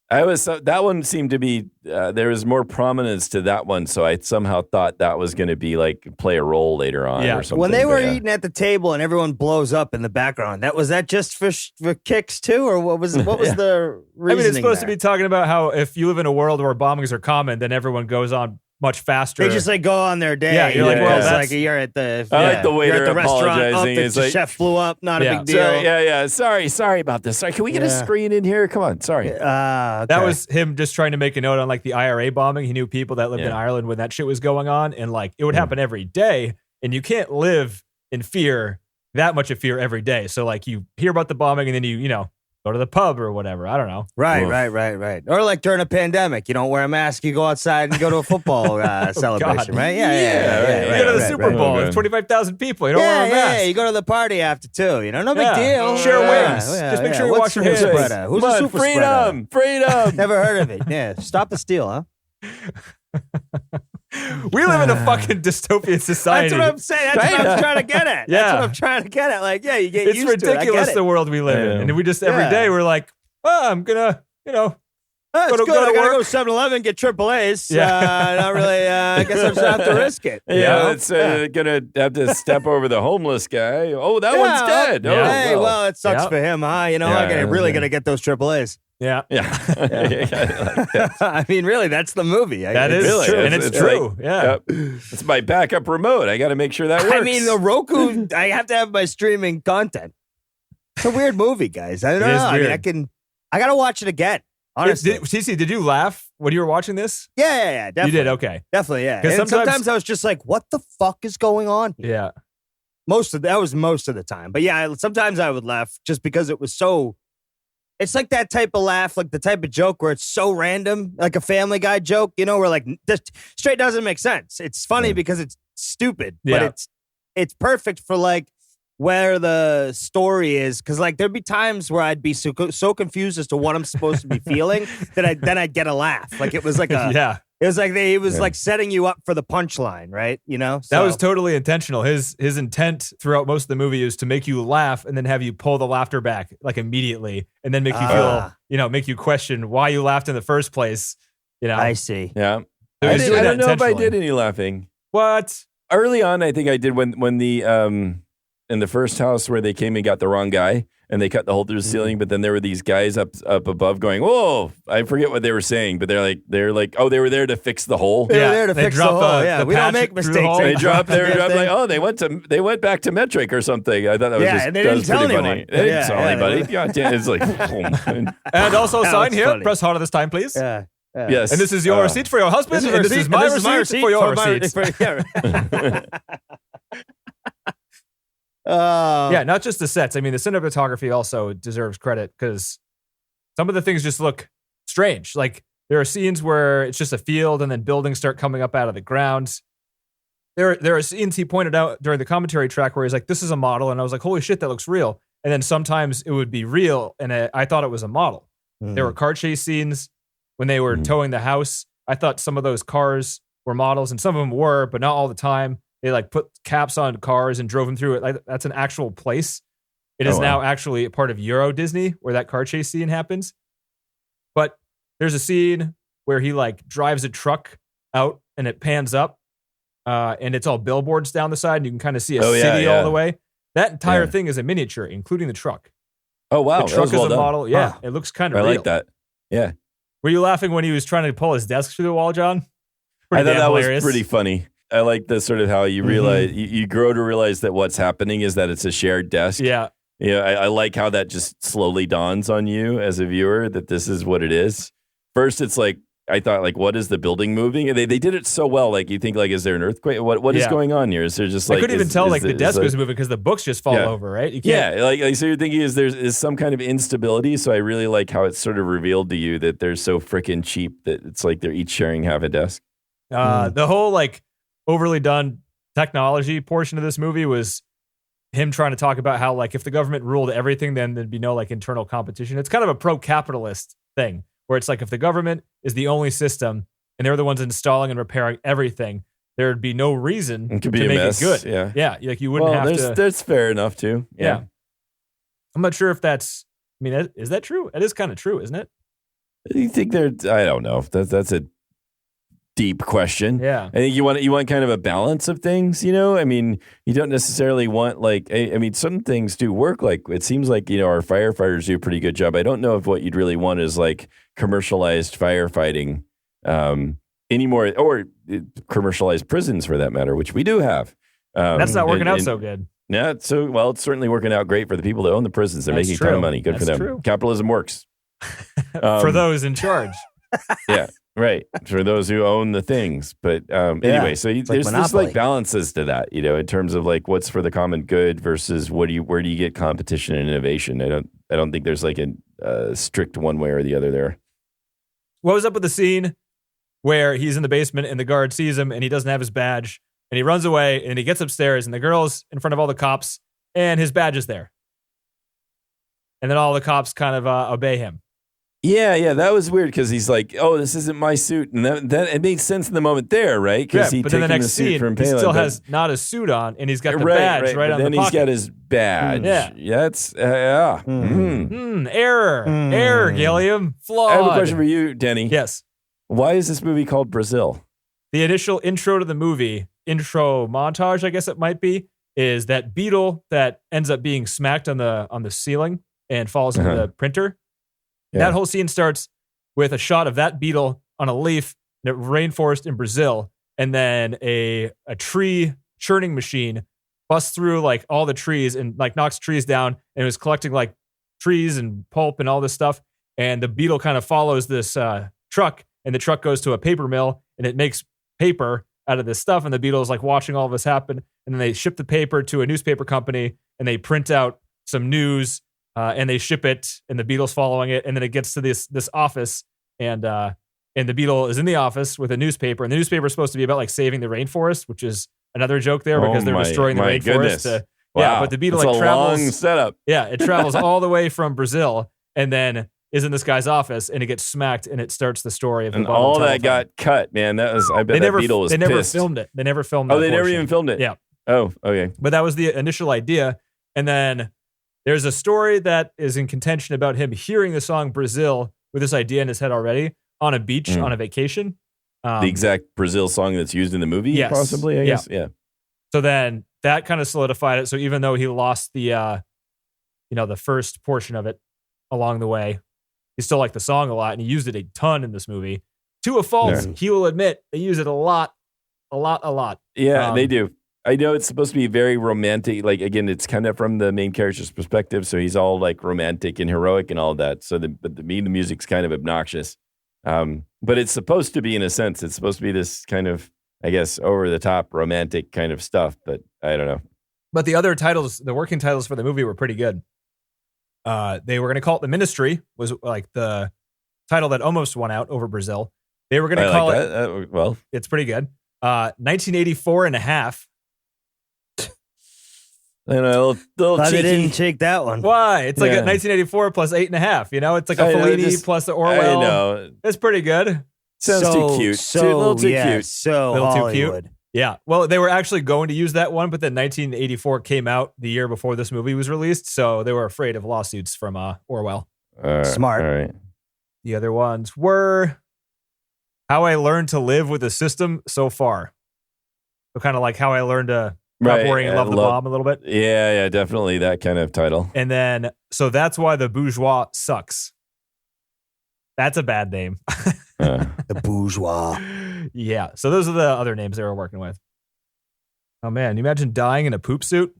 That one seemed to be, there was more prominence to that one. So I somehow thought that was going to be like play a role later on or something. When they were eating at the table and everyone blows up in the background, was that just for kicks too? Or what was the reasoning? I mean, it's supposed to be talking about how if you live in a world where bombings are common, then everyone goes on much faster. They just like go on their day. Yeah, you're like, well, that's like you're at the. I like the way you're they're at the restaurant. apologizing. It's The like, chef blew up. Not a big deal. Sorry about this. Sorry, can we get a screen in here? Come on. Sorry. Okay. That was him just trying to make a note on like the IRA bombing. He knew people that lived in Ireland when that shit was going on, and like it would happen every day. And you can't live in fear, that much of fear every day. So like you hear about the bombing, and then you go to the pub or whatever. I don't know. Right. Or like during a pandemic, you don't wear a mask, you go outside and go to a football celebration, right? Yeah. You go to the Super Bowl, it's 25,000 people. You don't wear a mask. Yeah, you go to the party after too, no big deal. Share wings. Just make sure you wash your hands. Who's a super freedom? Freedom. Never heard of it. Yeah, stop the steal, huh? We live in a fucking dystopian society. That's what I'm saying. That's what I'm trying to get at. Yeah. That's what I'm trying to get at. Like, you get it's used to it. ridiculous the world we live in. And we just every day we're like, oh, I'm gonna, it's good. I gotta go to 7-Eleven, get AAA's. Not really. I guess I'm just have to risk it. It's gonna have to step over the homeless guy. Oh, that one's dead. Yeah. Oh, Hey, well, it sucks for him, huh? I'm gonna get those AAA's. Yeah. I mean, really, that's the movie. That is really, true. And it's true. Like, yep. It's my backup remote. I got to make sure that works. I mean, the Roku, I have to have my streaming content. It's a weird movie, guys. I don't know. I mean, I got to watch it again. Honestly. Cece, did you laugh when you were watching this? Yeah, definitely. You did? Okay. Definitely, yeah. And sometimes I was just like, what the fuck is going on here? Yeah. That was most of the time. But yeah, sometimes I would laugh just because it was so... It's like that type of laugh, like the type of joke where it's so random, like a Family Guy joke, where like this straight doesn't make sense. It's funny because it's stupid, but it's perfect for like where the story is. Because like there'd be times where I'd be so confused as to what I'm supposed to be feeling that I'd get a laugh. Like it was like a It was like he was like setting you up for the punchline, right? That was totally intentional. His intent throughout most of the movie is to make you laugh and then have you pull the laughter back like immediately, and then make you feel, make you question why you laughed in the first place. I see. Yeah, So I he's doing don't that know if I intentionally. did any laughing. What? Early on, I think I did when the in the first house where they came and got the wrong guy. And they cut the hole through the ceiling, but then there were these guys up above going, "Whoa!" I forget what they were saying, but they're like, "Oh, they were there to fix the hole." They were there to fix the hole. the We don't patch make through the mistakes. hole. They dropped like, "Oh, they went back to metric or something." I thought that was and they that didn't was tell pretty anyone. funny. They didn't tell anybody. they- God damn, it's like, oh, man. And also sign was here. funny. Press harder this time, please. Yeah. Yes, And this is your receipt for your husband. And this is my receipt for your receipt. Yeah, not just the sets. I mean, the cinematography also deserves credit because some of the things just look strange. Like there are scenes where it's just a field and then buildings start coming up out of the ground. there are scenes he pointed out during the commentary track where he's like, this is a model. And I was like, holy shit, that looks real. And then sometimes it would be real. And I thought it was a model. There were car chase scenes when they were towing the house. I thought some of those cars were models, and some of them were, but not all the time. They like put caps on cars and drove them through it. Like that's an actual place. It is now actually a part of Euro Disney where that car chase scene happens. But there's a scene where he like drives a truck out and it pans up and it's all billboards down the side and you can kind of see a city all the way. That entire thing is a miniature, including the truck. Oh, wow. The truck is a model. Yeah, it looks kind of real. I like that. Yeah. Were you laughing when he was trying to pull his desk through the wall, John? I thought that was pretty funny. I like the sort of how you realize, you grow to realize that what's happening is that it's a shared desk. Yeah. Yeah, I like how that just slowly dawns on you as a viewer that this is what it is. First, it's like, I thought, like, what is the building moving? And they did it so well. Like, you think, like, is there an earthquake? What is going on here? Is there just like... I couldn't even tell, like, the desk was moving because the books just fall over, right? You can't... Yeah, like, so you're thinking is some kind of instability. So I really like how it's sort of revealed to you that they're so freaking cheap that it's like they're each sharing half a desk. The whole, like, overly done technology portion of this movie was him trying to talk about how, like, if the government ruled everything, then there'd be no, like, internal competition. It's kind of a pro-capitalist thing, where it's like if the government is the only system and they're the ones installing and repairing everything, there'd be no reason to make it good. Yeah. Like you wouldn't have to. That's fair enough too. Yeah. I'm not sure if that's, I mean, is that true? It is kind of true, isn't it? You think I don't know. That's a deep question. Yeah. I think you want kind of a balance of things, you know? I mean, you don't necessarily want like, I mean, some things do work. Like it seems like, you know, our firefighters do a pretty good job. I don't know if what you'd really want is like commercialized firefighting anymore, or commercialized prisons for that matter, which we do have. That's not working out so good. Yeah. Well, it's certainly working out great for the people that own the prisons. They're making a ton of money. Good for them. True. Capitalism works. For those in charge. Yeah. Right. For those who own the things. But anyway, so there's like balances to that, you know, in terms of like what's for the common good versus where do you get competition and innovation? I don't think there's like a strict one way or the other there. What was up with the scene where he's in the basement and the guard sees him and he doesn't have his badge and he runs away and he gets upstairs and the girl's in front of all the cops and his badge is there. And then all the cops kind of obey him. Yeah, that was weird because he's like, "Oh, this isn't my suit," and that it made sense in the moment there, right? Because but then the next scene, he still has not a suit on, and he's got the badge right on the pocket. Then he's got his badge. That's error, Gilliam, flawed. I have a question for you, Denny. Yes. Why is this movie called Brazil? The initial intro to the movie, intro montage, I guess it might be, is that beetle that ends up being smacked on the ceiling and falls into the printer. Yeah. That whole scene starts with a shot of that beetle on a leaf in a rainforest in Brazil, and then a tree churning machine busts through like all the trees and like knocks trees down, and it was collecting like trees and pulp and all this stuff. And the beetle kind of follows this truck, and the truck goes to a paper mill, and it makes paper out of this stuff. And the beetle is like watching all of this happen, and then they ship the paper to a newspaper company, and they print out some news. And they ship it, and the beetle's following it, and then it gets to this office, and the beetle is in the office with a newspaper, and the newspaper is supposed to be about like saving the rainforest, which is another joke there because they're destroying the rainforest. Wow. Yeah, but the beetle That's like travels. Long setup. Yeah, it travels all the way from Brazil, and then is in this guy's office, and it gets smacked, and it starts the story of the and all that got cut. Man, that was. I bet that beetle was. They never pissed. filmed it. They never filmed. Oh, they never even filmed it. Yeah. Oh, okay. But that was the initial idea, and then. There's a story that is in contention about him hearing the song Brazil with this idea in his head already on a beach on a vacation. The exact Brazil song that's used in the movie, possibly, I guess. Yeah. So then that kind of solidified it. So even though he lost the, the first portion of it along the way, he still liked the song a lot, and he used it a ton in this movie. To a fault, he will admit they use it a lot. Yeah, they do. I know it's supposed to be very romantic. Like, again, it's kind of from the main character's perspective. So he's all like romantic and heroic and all that. So the music's kind of obnoxious. But it's supposed to be, in a sense, it's supposed to be this kind of, I guess, over the top romantic kind of stuff. But I don't know. But the other titles, the working titles for the movie were pretty good. They were going to call it The Ministry, was like the title that almost won out over Brazil. They were going to call it. Well, it's pretty good. 1984 and a half. And a little Glad they cheeky. didn't take that one. Why? It's like Yeah. a 1984 plus 8.5. You know, it's like a I know, Fellini just- plus the I Orwell. know. It's pretty good. Sounds too cute. So, a little too yeah, cute. So A little too cute? Hollywood. Yeah. Well, they were actually going to use that one, but then 1984 came out the year before this movie was released, so they were afraid of lawsuits from Orwell. Smart. All right. The other ones were How I Learned to Live with the System So Far. So kind of like How I Learned to Stop Right, Worrying and Love the Bomb a little bit. Yeah, definitely that kind of title. And then, so that's why the bourgeois sucks. That's a bad name. The bourgeois. Yeah. So those are the other names they were working with. Oh man, you imagine dying in a poop suit?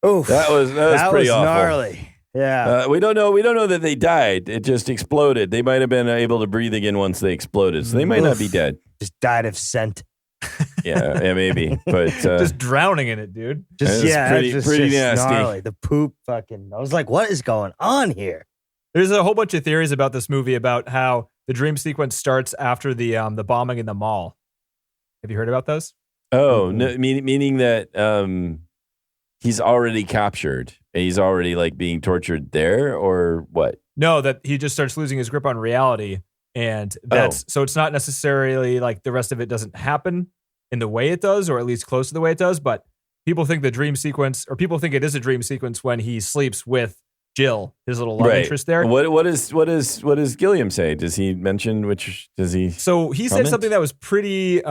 Oof. That was pretty awful. gnarly. Yeah. We don't know that they died. It just exploded. They might have been able to breathe again once they exploded, so they might not be dead. Just died of scent. Yeah, maybe. But Just drowning in it, dude. Just That's pretty nasty. gnarly. The poop fucking. I was like, what is going on here? There's a whole bunch of theories about this movie about how the dream sequence starts after the bombing in the mall. Have you heard about those? no, meaning that he's already captured. He's already like being tortured there, or what? No, that he just starts losing his grip on reality. And that's so it's not necessarily like the rest of it doesn't happen in the way it does, or at least close to the way it does. But people think the dream sequence, or people think it is a dream sequence when he sleeps with Jill, his little love interest there. What does Gilliam say? Does he mention which? Does he? So he said comment? something that was pretty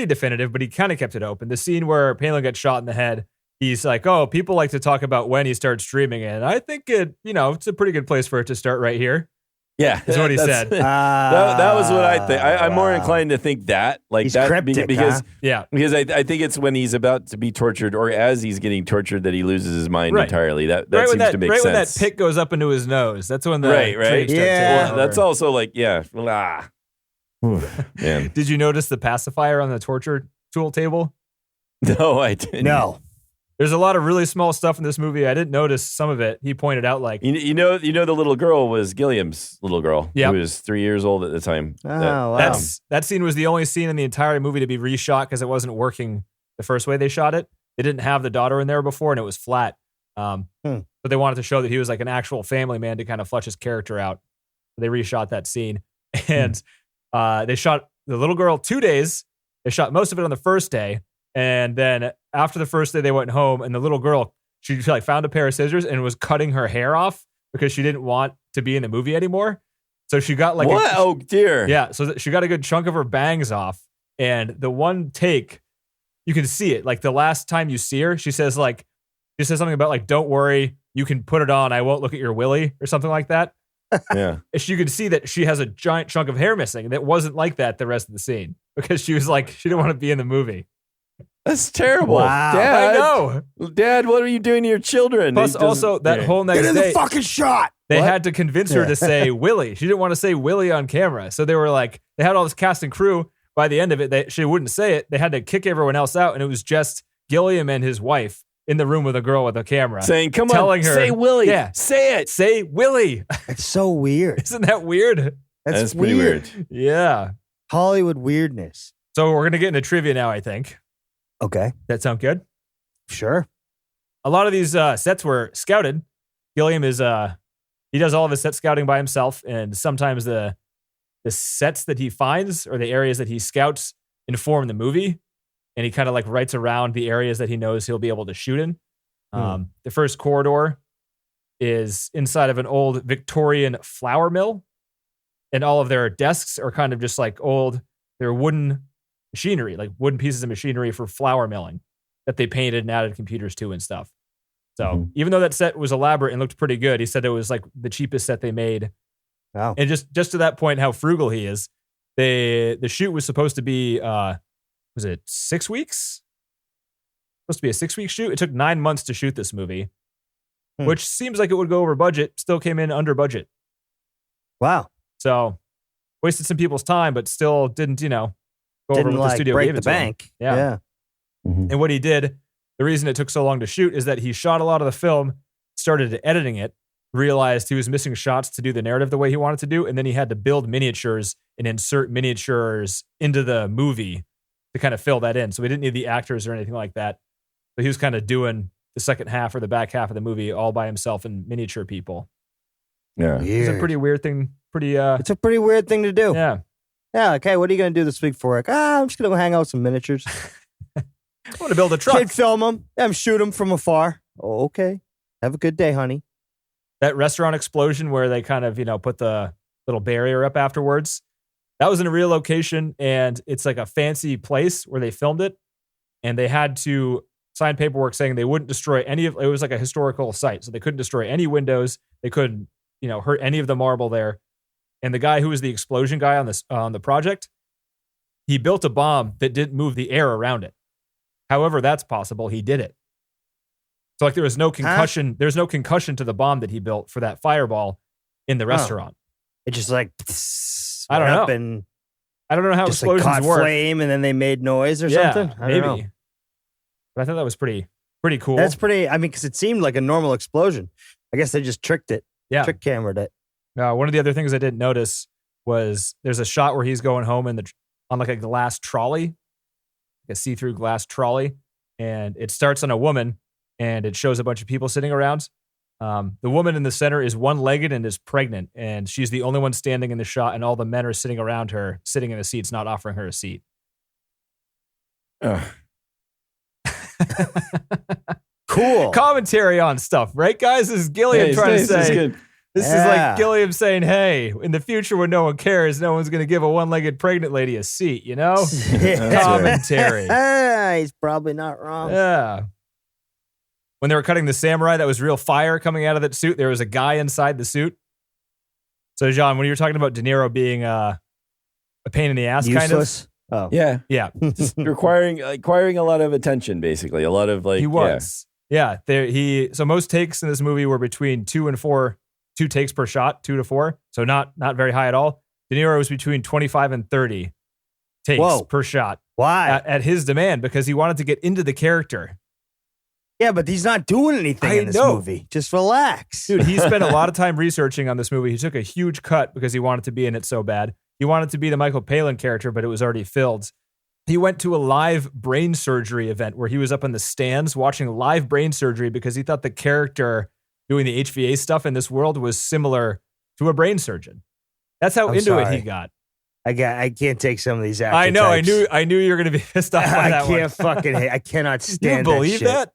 definitive, but he kind of kept it open. The scene where Palin gets shot in the head, he's like, "Oh, people like to talk about when he starts dreaming, and I think it's a pretty good place for it to start right here." Yeah, is what he that's- said. That was what I think. I'm more Wow. inclined to think that, like He's that, cryptic, because Yeah, because I think it's when he's about to be tortured, or as he's getting tortured, that he loses his mind Right. entirely. That right seems to make when sense. that pick goes up into his nose. That's when the Right. traits start Yeah. taking That's over. also like man. Did you notice the pacifier on the torture tool table? No, I didn't. No. There's a lot of really small stuff in this movie. I didn't notice some of it. He pointed out, like, You know, the little girl was Gilliam's little girl. Yep. Who was 3 years old at the time. Oh, wow. that scene was the only scene in the entire movie to be reshot because it wasn't working the first way they shot it. They didn't have the daughter in there before, and it was flat. But they wanted to show that he was like an actual family man to kind of flesh his character out. So they reshot that scene, and they shot the little girl 2 days. They shot most of it on the first day, and then after the first day, they went home, and the little girl, she like found a pair of scissors and was cutting her hair off because she didn't want to be in the movie anymore. So she got like what? Oh dear. yeah, so she got a good chunk of her bangs off, and the one take, you can see it. Like the last time you see her, she says something about like, "Don't worry, you can put it on. I won't look at your willy," or something like that. Yeah. You can see that she has a giant chunk of hair missing, and it wasn't like that the rest of the scene because she was like, she didn't want to be in the movie. That's terrible. Wow. Dad, I know. Dad, what are you doing to your children? Plus, He doesn't- also that yeah. whole next Get in day, the fucking shot. they What? had to convince her to say Willie. She didn't want to say Willie on camera. So they were like, they had all this cast and crew. By the end of it, she wouldn't say it. They had to kick everyone else out. And it was just Gilliam and his wife in the room with a girl with a camera. saying, "Come telling on, her, say Willie, yeah. say it." Say Willie. It's so weird. Isn't that weird? That's pretty weird. Yeah. Hollywood weirdness. So we're going to get into trivia now, I think. Okay. That sound good? Sure. A lot of these sets were scouted. Gilliam is he does all of his set scouting by himself, and sometimes the sets that he finds or the areas that he scouts inform the movie, and he kind of like writes around the areas that he knows he'll be able to shoot in. The first corridor is inside of an old Victorian flour mill, and all of their desks are kind of just like they're wooden machinery, like wooden pieces of machinery for flour milling that they painted and added computers to and stuff. So even though that set was elaborate and looked pretty good, he said it was like the cheapest set they made. Wow. And just to that point, how frugal he is. The shoot was supposed to be, was it 6 weeks? Supposed to be a 6-week shoot. It took 9 months to shoot this movie, which seems like it would go over budget. Still came in under budget. Wow. So wasted some people's time, but still didn't, go over Didn't what the like studio break gave the it to him. bank. Yeah. And what he did, the reason it took so long to shoot is that he shot a lot of the film, started editing it, realized he was missing shots to do the narrative the way he wanted to do. And then he had to build miniatures and insert miniatures into the movie to kind of fill that in. So we didn't need the actors or anything like that. So he was kind of doing the second half or the back half of the movie all by himself and miniature people. Yeah. It's a pretty weird thing. It's a pretty weird thing to do. Yeah. Yeah. Okay. What are you going to do this week for work? I'm just going to go hang out with some miniatures. I want to build a truck. Kid film them. Shoot them from afar. Oh, okay. Have a good day, honey. That restaurant explosion where they kind of, put the little barrier up afterwards. That was in a real location, and it's like a fancy place where they filmed it, and they had to sign paperwork saying they wouldn't destroy any of it. Was like a historical site, so they couldn't destroy any windows. They couldn't, hurt any of the marble there. And the guy who was the explosion guy on the project, he built a bomb that didn't move the air around it. However, that's possible. He did it. So like there was no concussion. Huh? There's no concussion to the bomb that he built for that fireball in the restaurant. It just like I don't know. And I don't know how just explosions like caught work. Flame and then they made noise or something. I don't know. But I thought that was pretty cool. That's pretty. I mean, because it seemed like a normal explosion. I guess they just tricked it. Yeah, trick camered it. One of the other things I didn't notice was there's a shot where he's going home on like a glass trolley, like a see-through glass trolley, and it starts on a woman. And it shows a bunch of people sitting around. The woman in the center is one-legged and is pregnant, and she's the only one standing in the shot, and all the men are sitting around her, sitting in the seats, not offering her a seat. Cool. Commentary on stuff, right, guys? This is Gilliam trying to say. This is like Gilliam saying, hey, in the future when no one cares, no one's going to give a one-legged pregnant lady a seat, Commentary. He's probably not wrong. Yeah. When they were cutting the samurai, that was real fire coming out of that suit. There was a guy inside the suit. So, John, when you were talking about De Niro being a pain in the ass, useless. kind of. Oh. Yeah. Just requiring a lot of attention, basically. A lot of He was. Yeah. So most takes in this movie were between 2 and 4, 2 takes per shot, 2 to 4. So not very high at all. De Niro was between 25 and 30 takes per shot. Why? At his demand, because he wanted to get into the character. Yeah, but he's not doing anything in this movie. Just relax. Dude, he spent a lot of time researching on this movie. He took a huge cut because he wanted to be in it so bad. He wanted to be the Michael Palin character, but it was already filled. He went to a live brain surgery event where he was up in the stands watching live brain surgery because he thought the character doing the HVA stuff in this world was similar to a brain surgeon. That's how into it he got. I can't take some of these actors. I know. I knew you were going to be pissed off by that one. I cannot stand you believe that?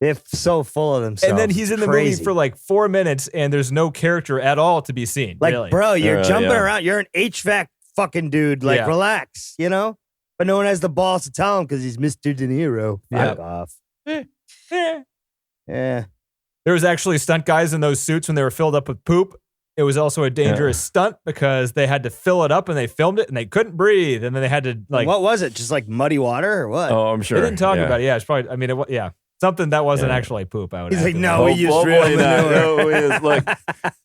They're so full of themselves. And then he's in the movie for like 4 minutes and there's no character at all to be seen. Like, really. bro, you're jumping around. You're an HVAC fucking dude. Like, relax, But no one has the balls to tell him because he's Mr. De Niro. Fuck off. Yeah. There was actually stunt guys in those suits when they were filled up with poop. It was also a dangerous stunt because they had to fill it up and they filmed it and they couldn't breathe. And then they had to what was it? Just like muddy water or what? Oh, I'm sure. They didn't talk about it. Yeah, it's probably, something that wasn't actually poop. I would. He's like, no, we used real manure. Look,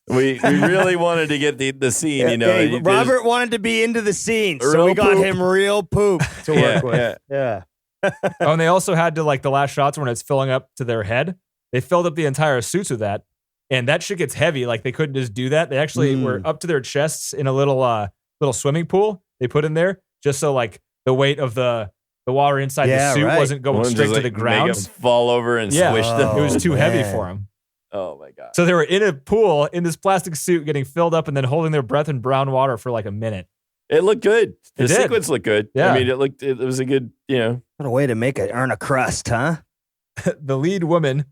we really wanted to get the scene. Hey, Robert wanted to be into the scene, so we got him real poop to work with. Yeah. And they also had to the last shots when it's filling up to their head. They filled up the entire suits with that, and that shit gets heavy. Like they couldn't just do that. They actually were up to their chests in a little swimming pool they put in there just so the weight of the water inside the suit wasn't going straight to the ground. Make them fall over and squish them. It was too heavy for them. Oh my God. So they were in a pool in this plastic suit getting filled up and then holding their breath in brown water for a minute. It looked good. The sequence looked good. Yeah. I mean, it was a good, What a way to earn a crust, huh? The lead woman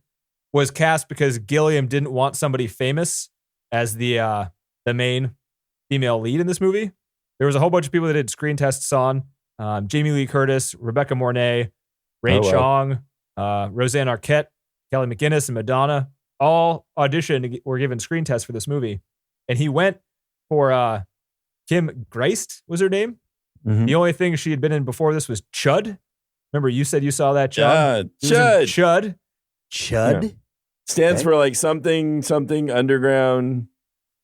was cast because Gilliam didn't want somebody famous as the main female lead in this movie. There was a whole bunch of people that did screen tests on. Jamie Lee Curtis, Rebecca Mornay, Ray Chong, Roseanne Arquette, Kelly McGinnis, and Madonna all auditioned, were given screen tests for this movie. And he went for Kim Greist was her name. Mm-hmm. The only thing she had been in before this was Chud. Remember, you said you saw that, John? Chud. Chud? Yeah. Stands for something underground.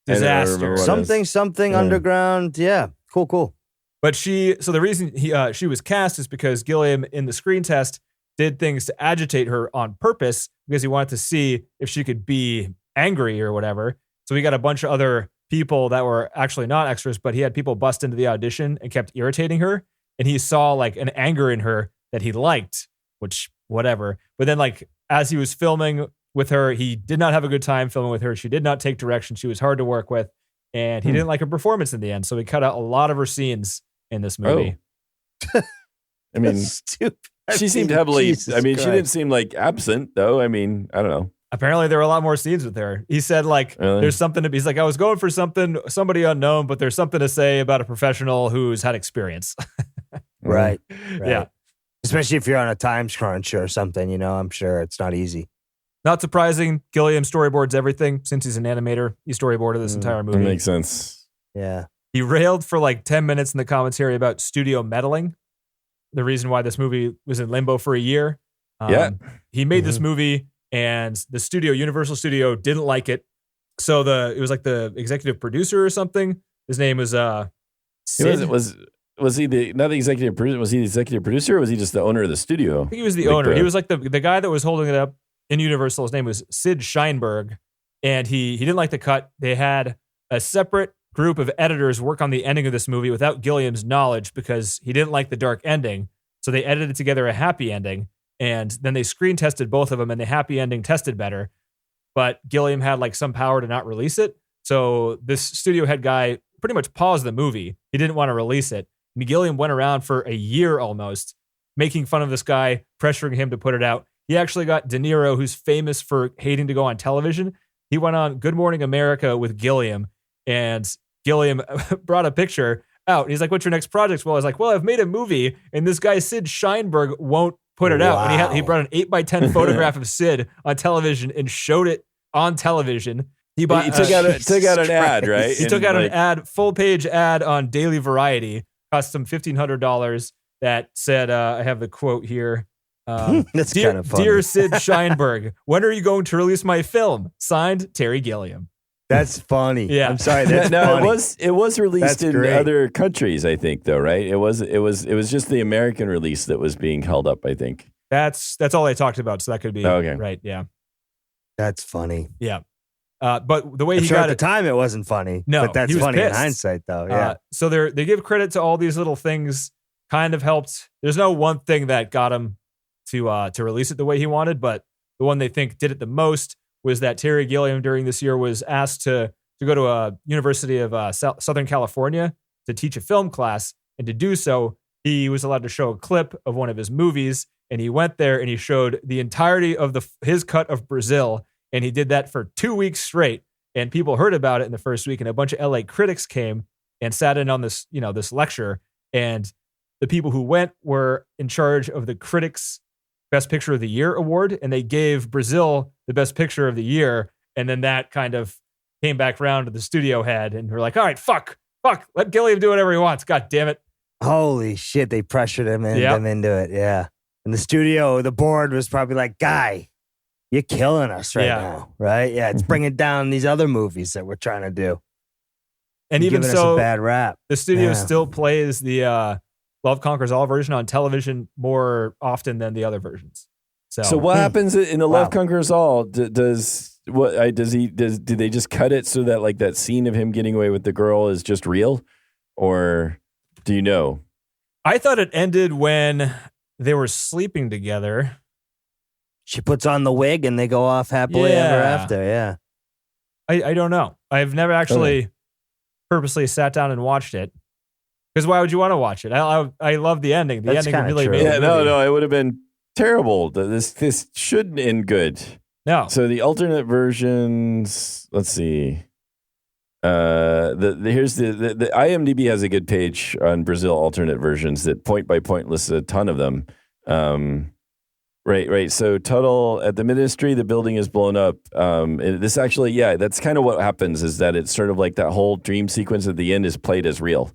Disaster. Something underground. Yeah. Cool. But the reason she was cast is because Gilliam in the screen test did things to agitate her on purpose because he wanted to see if she could be angry or whatever. So he got a bunch of other people that were actually not extras, but he had people bust into the audition and kept irritating her. And he saw like an anger in her that he liked, which whatever. But then like as he was filming with her, he did not have a good time filming with her. She did not take direction. She was hard to work with. And he didn't like her performance in the end. So he cut out a lot of her scenes in this movie. I mean, Stupid. she seemed heavily, Jesus she Christ. didn't seem like absent though. I mean, I don't know. Apparently there were a lot more scenes with her. He said like, Really? there's something to be, he's like, I was going for somebody unknown, but there's something to say about a professional who's had experience. Right. Yeah. Especially if you're on a time crunch or something, I'm sure it's not easy. Not surprising. Gilliam storyboards everything since he's an animator. He storyboarded this entire That movie. makes sense. Yeah. He railed for like 10 minutes in the commentary about studio meddling. The reason why this movie was in limbo for a year. Yeah. He made this movie and the studio, Universal Studio, didn't like it. So it was like the executive producer or something. His name was Sid. Was he not the executive producer? Was he the executive producer or was he just the owner of the studio? I think he was the owner. He was like the guy that was holding it up in Universal. His name was Sid Sheinberg. And he didn't like the cut. They had a separate group of editors work on the ending of this movie without Gilliam's knowledge because he didn't like the dark ending. So they edited together a happy ending. And then they screen tested both of them and the happy ending tested better. But Gilliam had like some power to not release it. So this studio head guy pretty much paused the movie. He didn't want to release it. And Gilliam went around for a year almost making fun of this guy, pressuring him to put it out. He actually got De Niro, who's famous for hating to go on television. He went on Good Morning America with Gilliam, and Gilliam brought a picture out. He's like, what's your next project? Well, I was like, well, I've made a movie, and this guy, Sid Sheinberg, won't put it out. And he brought an 8x10 photograph of Sid on television and showed it on television. He took out an ad, right? He took out an ad, full page ad on Daily Variety, cost him $1,500 that said, I have the quote here. That's kind of funny. Dear Sid Sheinberg, when are you going to release my film? Signed, Terry Gilliam. That's funny. Yeah. I'm sorry. That's funny. It was released That's in great. other countries, I think, though, right? It was just the American release that was being held up, I think. That's all they talked about, so that could be right. Yeah. That's funny. Yeah. But the way he Sure, got at the it, time it wasn't funny. No, but that's he was funny in pissed. hindsight, though. Yeah. So they give credit to all these little things. Kind of helped. There's no one thing that got him to release it the way he wanted, but the one they think did it the most was that Terry Gilliam during this year was asked to go to a University of Southern California to teach a film class, and to do so, he was allowed to show a clip of one of his movies, and he went there and he showed the entirety of his cut of Brazil, and he did that for 2 weeks straight, and people heard about it in the first week, and a bunch of LA critics came and sat in on this lecture, and the people who went were in charge of the critics' Best Picture of the Year award, and they gave Brazil the Best Picture of the Year, and then that kind of came back around to the studio head, and we're like, all right, fuck, let Gilliam do whatever he wants. God damn it. Holy shit, they pressured him and Yep. them into it. Yeah. And the studio, the board was probably like, guy, you're killing us right now. Right? Yeah. It's bringing down these other movies that we're trying to do. And You're even giving so, us a bad rap. the studio Yeah. still plays the Love Conquers All version on television more often than the other versions. So what happens in the Wow. Love Conquers All? Do they just cut it so that like that scene of him getting away with the girl is just real, or do you know? I thought it ended when they were sleeping together. She puts on the wig and they go off happily ever Yeah. after. Yeah. I don't know. I've never actually purposely sat down and watched it. Because why would you want to watch it? I love the ending. The That's ending kinda really true. made Yeah, the movie. no, it would have been terrible. This shouldn't end good. No. So the alternate versions. Let's see. Here's the IMDb has a good page on Brazil alternate versions that point by point lists a ton of them. Right. So Tuttle at the ministry, the building is blown up. This actually, yeah, that's kind of what happens is that it's sort of like that whole dream sequence at the end is played as real.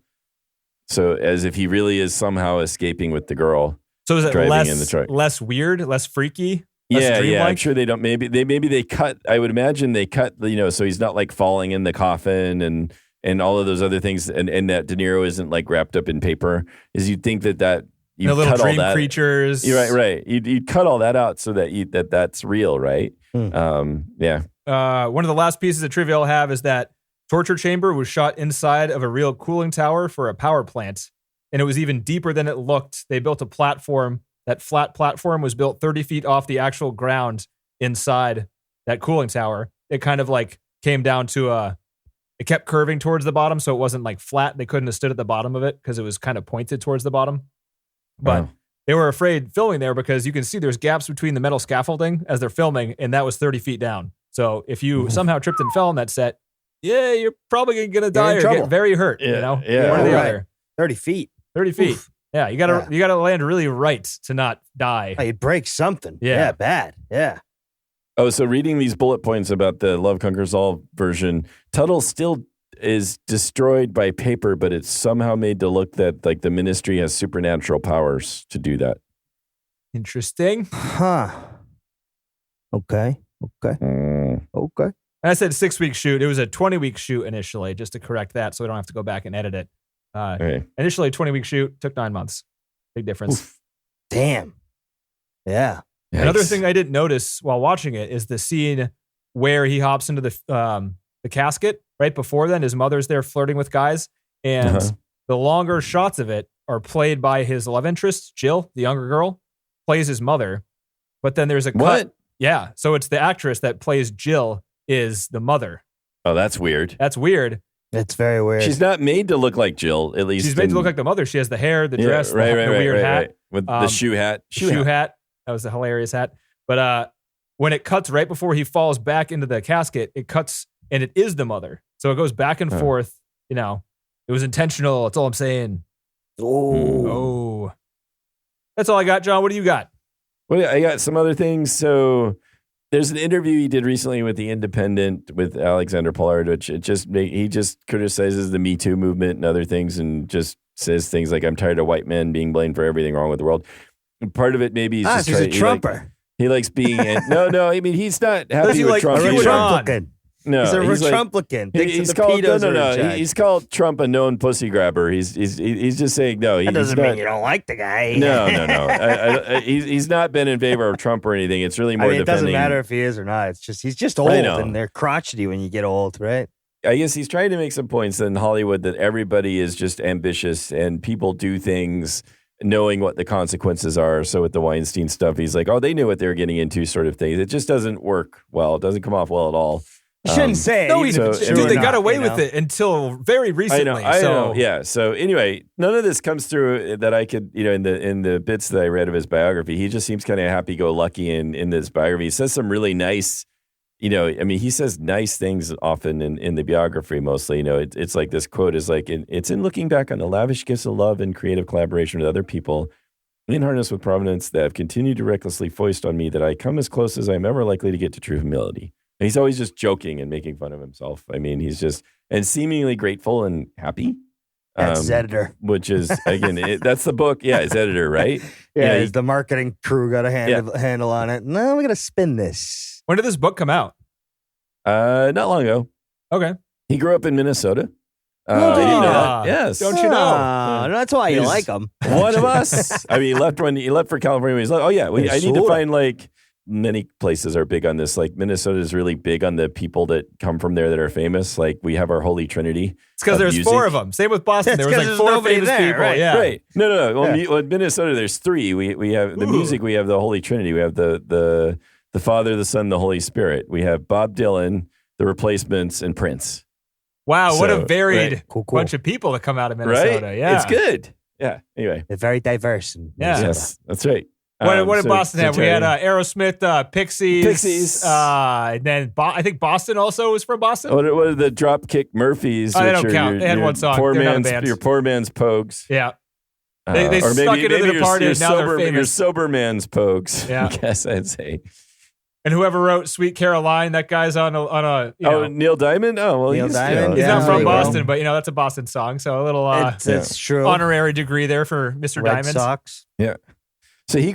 So as if he really is somehow escaping with the girl. So is it driving in the truck. less weird, less freaky? Less Yeah. I'm dreamlike? sure they don't. Maybe they cut. I would imagine they cut. So he's not like falling in the coffin and all of those other things, and that De Niro isn't like wrapped up in paper. Is you'd think that you The little cut all dream that. creatures. You're right. You'd cut all that out so that that's real, right? Yeah. One of the last pieces of trivia I'll have is that torture chamber was shot inside of a real cooling tower for a power plant, and it was even deeper than it looked. They built a platform. That flat platform was built 30 feet off the actual ground inside that cooling tower. It kind of like came down to it kept curving towards the bottom, so it wasn't like flat. They couldn't have stood at the bottom of it because it was kind of pointed towards the bottom. But they were afraid filming there because you can see there's gaps between the metal scaffolding as they're filming, and that was 30 feet down. So if you somehow tripped and fell on that set, you're probably going to die or trouble. get very hurt. Yeah, You know, yeah. one or the Right. other. 30 feet. 30 feet. Oof. Yeah, you gotta land really right to not die. Oh, you'd break something. Yeah. Yeah, bad. Yeah. Oh, so reading these bullet points about the Love Conquers All version, Tuttle still is destroyed by paper, but it's somehow made to look that like the ministry has supernatural powers to do that. Interesting. Huh. Okay. And I said 6-week shoot. It was a 20-week shoot initially, just to correct that, so we don't have to go back and edit it. Okay. Initially, 20-week shoot took 9 months. Big difference. Oof. Damn. Yeah. Another Yikes. thing I didn't notice while watching it is the scene where he hops into the casket. Right before then, his mother's there flirting with guys, and the longer shots of it are played by his love interest, Jill, the younger girl, plays his mother. But then there's a cut. What? Yeah, so it's the actress that plays Jill is the mother. Oh, that's weird. That's weird. It's very weird. She's not made to look like Jill, at least. She's made to look like the mother. She has the hair, the dress, right, the weird hat. right. With the shoe hat. Shoe hat. That was a hilarious hat. But when it cuts right before he falls back into the casket, it cuts and it is the mother. So it goes back and forth. You know, it was intentional. That's all I'm saying. Oh. That's all I got, John. What do you got? Well, I got some other things. So there's an interview he did recently with The Independent with Alexander Pollard, which he just criticizes the Me Too movement and other things and just says things like, I'm tired of white men being blamed for everything wrong with the world. And part of it maybe he's just he's a Trumper. He likes being no. I mean, he's not happy with like Trump. Trump? either. Trumplican. No, He's a like- Trumplican. Thinks He's that the called pedos are in charge. He's called Trump a known pussy grabber. He's just saying no. That doesn't he's mean not, you don't like the guy. No. He's not been in favor of Trump or anything. It's really more I mean, it doesn't defending. matter if he is or not. It's just he's just old, I know. and they're crotchety when you get old, right? I guess he's trying to make some points in Hollywood that everybody is just ambitious and people do things knowing what the consequences are. So with the Weinstein stuff, he's like, oh, they knew what they were getting into, sort of thing. It just doesn't work well. It doesn't come off well at all. You shouldn't say it. No, even if so- it's dude, true or they not, got away you with know? it until very recently. I so know. Yeah. So anyway, none of this comes through that I could, in the bits that I read of his biography. He just seems kind of happy-go-lucky in this biography. He says some really nice, he says nice things often in the biography mostly. It's like this quote is like, it's in looking back on the lavish gifts of love and creative collaboration with other people in harness with prominence that have continued to recklessly foist on me that I come as close as I'm ever likely to get to true humility. And he's always just joking and making fun of himself. I mean, he's just, and seemingly grateful and happy. That's his editor. Which is, again, that's the book. Yeah, his editor, right? Yeah, he- the marketing crew got a handle on it. No, we're going to spin this. when did this book come out? not long ago. Okay. He grew up in Minnesota. I Oh, didn't know ah, that. Yes. don't you know? That's why you He's like him. One of us. I mean, he left for California. He's like, oh yeah, I need to Minnesota. find like many places are big on this. Like Minnesota is really big on the people that come from there that are famous. Like we have our Holy Trinity. It's because of there's music. 4 of them. Same with Boston. It's There was 'cause like there's 4 nobody famous there, people. right? Yeah. Right. No. Well, in Minnesota, there's 3. We have the Ooh. music. We have the Holy Trinity. We have the Father, the Son, the Holy Spirit. We have Bob Dylan, the Replacements, and Prince. Wow, what a So, varied right. Cool. bunch of people that come out of Minnesota. Right? Yeah. It's good. Yeah. Anyway. They're very diverse. Yeah. Yes, that's right. What did So- Boston so have? We had Terry- Aerosmith, Pixies. Pixies. And then I think Boston also was from Boston. What are the Dropkick Murphys? Oh, they which don't are count. They had your one song. Poor They're not a man's, band. your poor man's Pogues. Yeah. They or stuck it into the your- party your and now they're sober, Your famous. sober man's Pogues. Yeah. I guess I'd say. And whoever wrote Sweet Caroline, that guy's on a Neil Diamond? Oh, well, Neil he's, Diamond? he's Yeah, not there from you go. Boston, but that's a Boston song. So a little It's true. honorary degree there for Mr. Red Diamond. Sox. Yeah. So Terry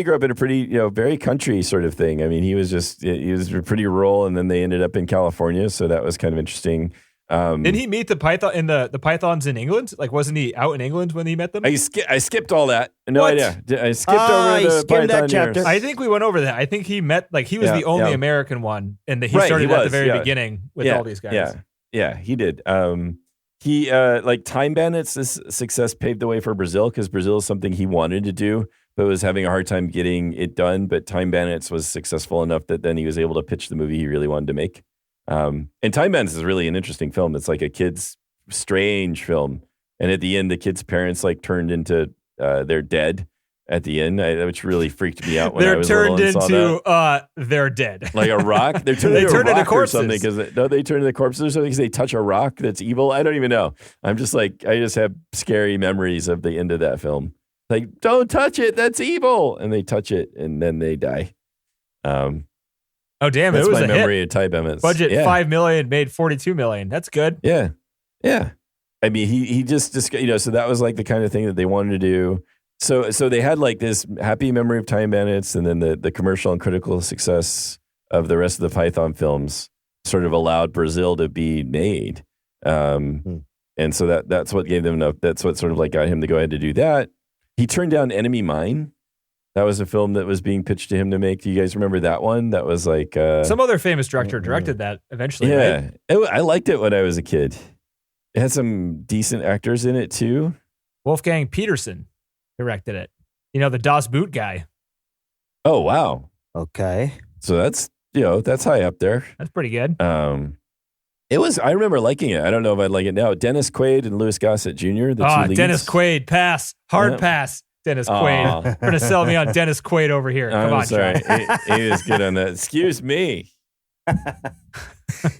grew up in a pretty, very country sort of thing. I mean, he was pretty rural and then they ended up in California. So that was kind of interesting. Didn't he meet the python in the pythons in England? Like, wasn't he out in England when he met them? I skipped all that. No What? idea. I skipped over you the skimmed that python chapter. years. I think we went over that. I think he met, like, he was Yeah, the only yeah. American one, and he Right, started he at the was, very yeah. beginning with all these guys. Yeah, he did. He like Time Bandits. This success paved the way for Brazil because Brazil is something he wanted to do, but was having a hard time getting it done. But Time Bandits was successful enough that then he was able to pitch the movie he really wanted to make. And Time Bandits is really an interesting film. It's like a kid's strange film, and at the end, the kid's parents like turned into they're dead. At the end, which really freaked me out when I They're was turned little and saw that. into they're dead. Like a rock. They're turned They into turn a into rock or something corpses. because they turn into corpses or something because they touch a rock that's evil. I don't even know. I'm just like I just have scary memories of the end of that film. Like, don't touch it, that's evil, and they touch it and then they die. Oh damn! That's It was my a memory hit. of Ty Bennett. Budget yeah. $5 million, made $42 million. That's good. Yeah. I mean, he just so that was like the kind of thing that they wanted to do. So they had like this happy memory of Time Bandits, and then the commercial and critical success of the rest of the Python films sort of allowed Brazil to be made. And so that's what gave them enough. That's what sort of like got him to go ahead to do that. He turned down Enemy Mine. That was a film that was being pitched to him to make. Do you guys remember that one? That was like Some other famous director directed that eventually. yeah. Right? I liked it when I was a kid. It had some decent actors in it too. Wolfgang Peterson directed it. You know, the Das Boot guy. Oh wow. Okay. So that's that's high up there. That's pretty good. It was. I remember liking it. I don't know if I'd like it now. Dennis Quaid and Louis Gossett Jr. The two leads. Dennis Quaid, pass. Hard Yeah. pass. Dennis Aw. Quaid. You're going to sell me on Dennis Quaid over here. Come I'm on, sorry. John. He was good on that. Excuse me.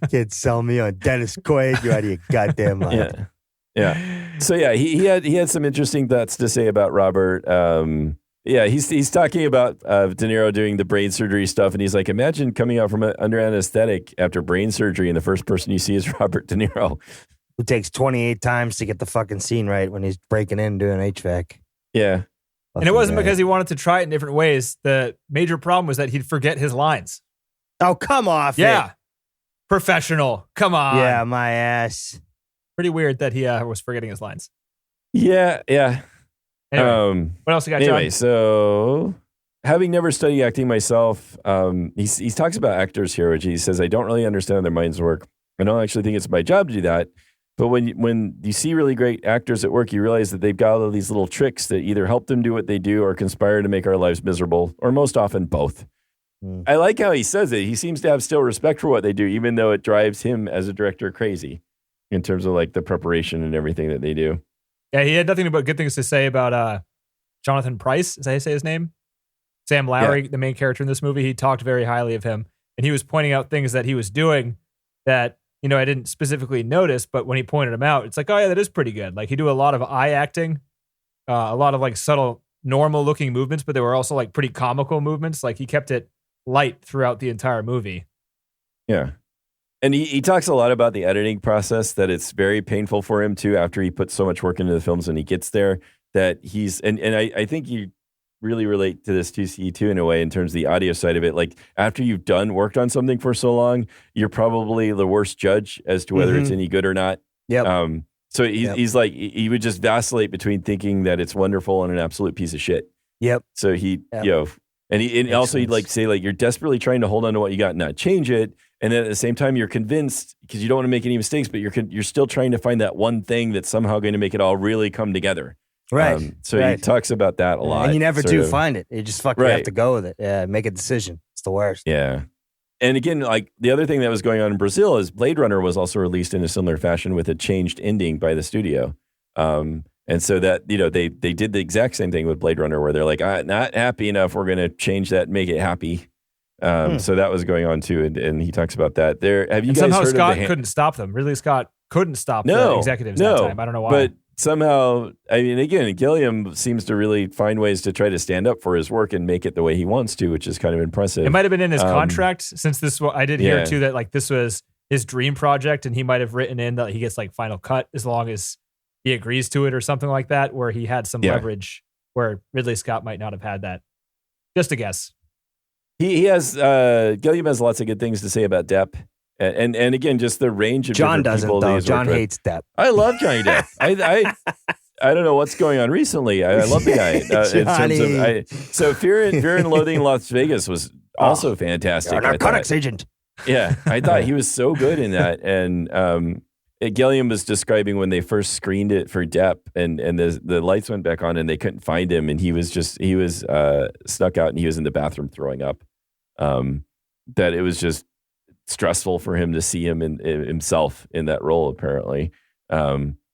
Kids sell me on Dennis Quaid. You out of your goddamn mind. Yeah. So yeah, he had some interesting thoughts to say about Robert. He's talking about De Niro doing the brain surgery stuff, and he's like, imagine coming out from under anesthetic after brain surgery, and the first person you see is Robert De Niro. Who takes 28 times to get the fucking scene right when he's breaking in doing HVAC. Yeah. And it wasn't because he wanted to try it in different ways. The major problem was that he'd forget his lines. Oh, come off. Yeah. Professional. Come on. Yeah, my ass. Pretty weird that he was forgetting his lines. Yeah. Anyway, what else you got, Anyway, John? so having never studied acting myself, he talks about actors here, which he says, I don't really understand how their minds work. I don't actually think it's my job to do that. But when you see really great actors at work, you realize that they've got all of these little tricks that either help them do what they do or conspire to make our lives miserable, or most often both. I like how he says it. He seems to have still respect for what they do, even though it drives him as a director crazy in terms of like the preparation and everything that they do. Yeah, he had nothing but good things to say about Jonathan Pryce. Is that how you say his name? Sam Lowry, the main character in this movie. He talked very highly of him, and he was pointing out things that he was doing that, you know, I didn't specifically notice, but when he pointed them out, it's like, oh yeah, that is pretty good. Like, he do a lot of eye acting, a lot of like subtle, normal looking movements, but they were also like pretty comical movements. Like, he kept it light throughout the entire movie. Yeah. And he talks a lot about the editing process, that it's very painful for him too, after he puts so much work into the films when he gets there, that he's, and I think you really relate to this too in a way in terms of the audio side of it. Like, after you've worked on something for so long, you're probably the worst judge as to whether it's any good or not. Yep. So he's like, he would just vacillate between thinking that it's wonderful and an absolute piece of shit. Yep. So he, and also he'd like say, like, you're desperately trying to hold on to what you got and not change it. And then at the same time, you're convinced, because you don't want to make any mistakes, but you're still trying to find that one thing that's somehow going to make it all really come together. Right. He talks about that a lot. And you never do find it. You just fucking have Right. to go with it. Yeah, make a decision. It's the worst. Yeah. And again, like, the other thing that was going on in Brazil is Blade Runner was also released in a similar fashion with a changed ending by the studio. And so that, you know, they did the exact same thing with Blade Runner, where they're like, not happy enough, we're going to change that and make it happy. So that was going on too, and he talks about that. Have you guys somehow heard Scott of the couldn't stop them. Ridley Scott couldn't stop the executives that time. I don't know why. But somehow, I mean, again, Gilliam seems to really find ways to try to stand up for his work and make it the way he wants to, which is kind of impressive. It might have been in his contract, since this. I did hear Yeah. too that like this was his dream project, and he might have written in that he gets like final cut as long as he agrees to it or something like that, where he had some leverage where Ridley Scott might not have had that. Just a guess. He has Gilliam has lots of good things to say about Depp, And again, just the range of John different doesn't people that though. he's John worked with. hates Depp. I love Johnny Depp. I don't know what's going on recently. I love the guy. In terms of, so Fear and Loathing in Las Vegas was also fantastic. You're a narcotics agent. Yeah, I thought he was so good in that. And Gilliam was describing when they first screened it for Depp, and the lights went back on, and they couldn't find him, and he was snuck out, and he was in the bathroom throwing up. That it was just stressful for him to see him himself in that role, apparently.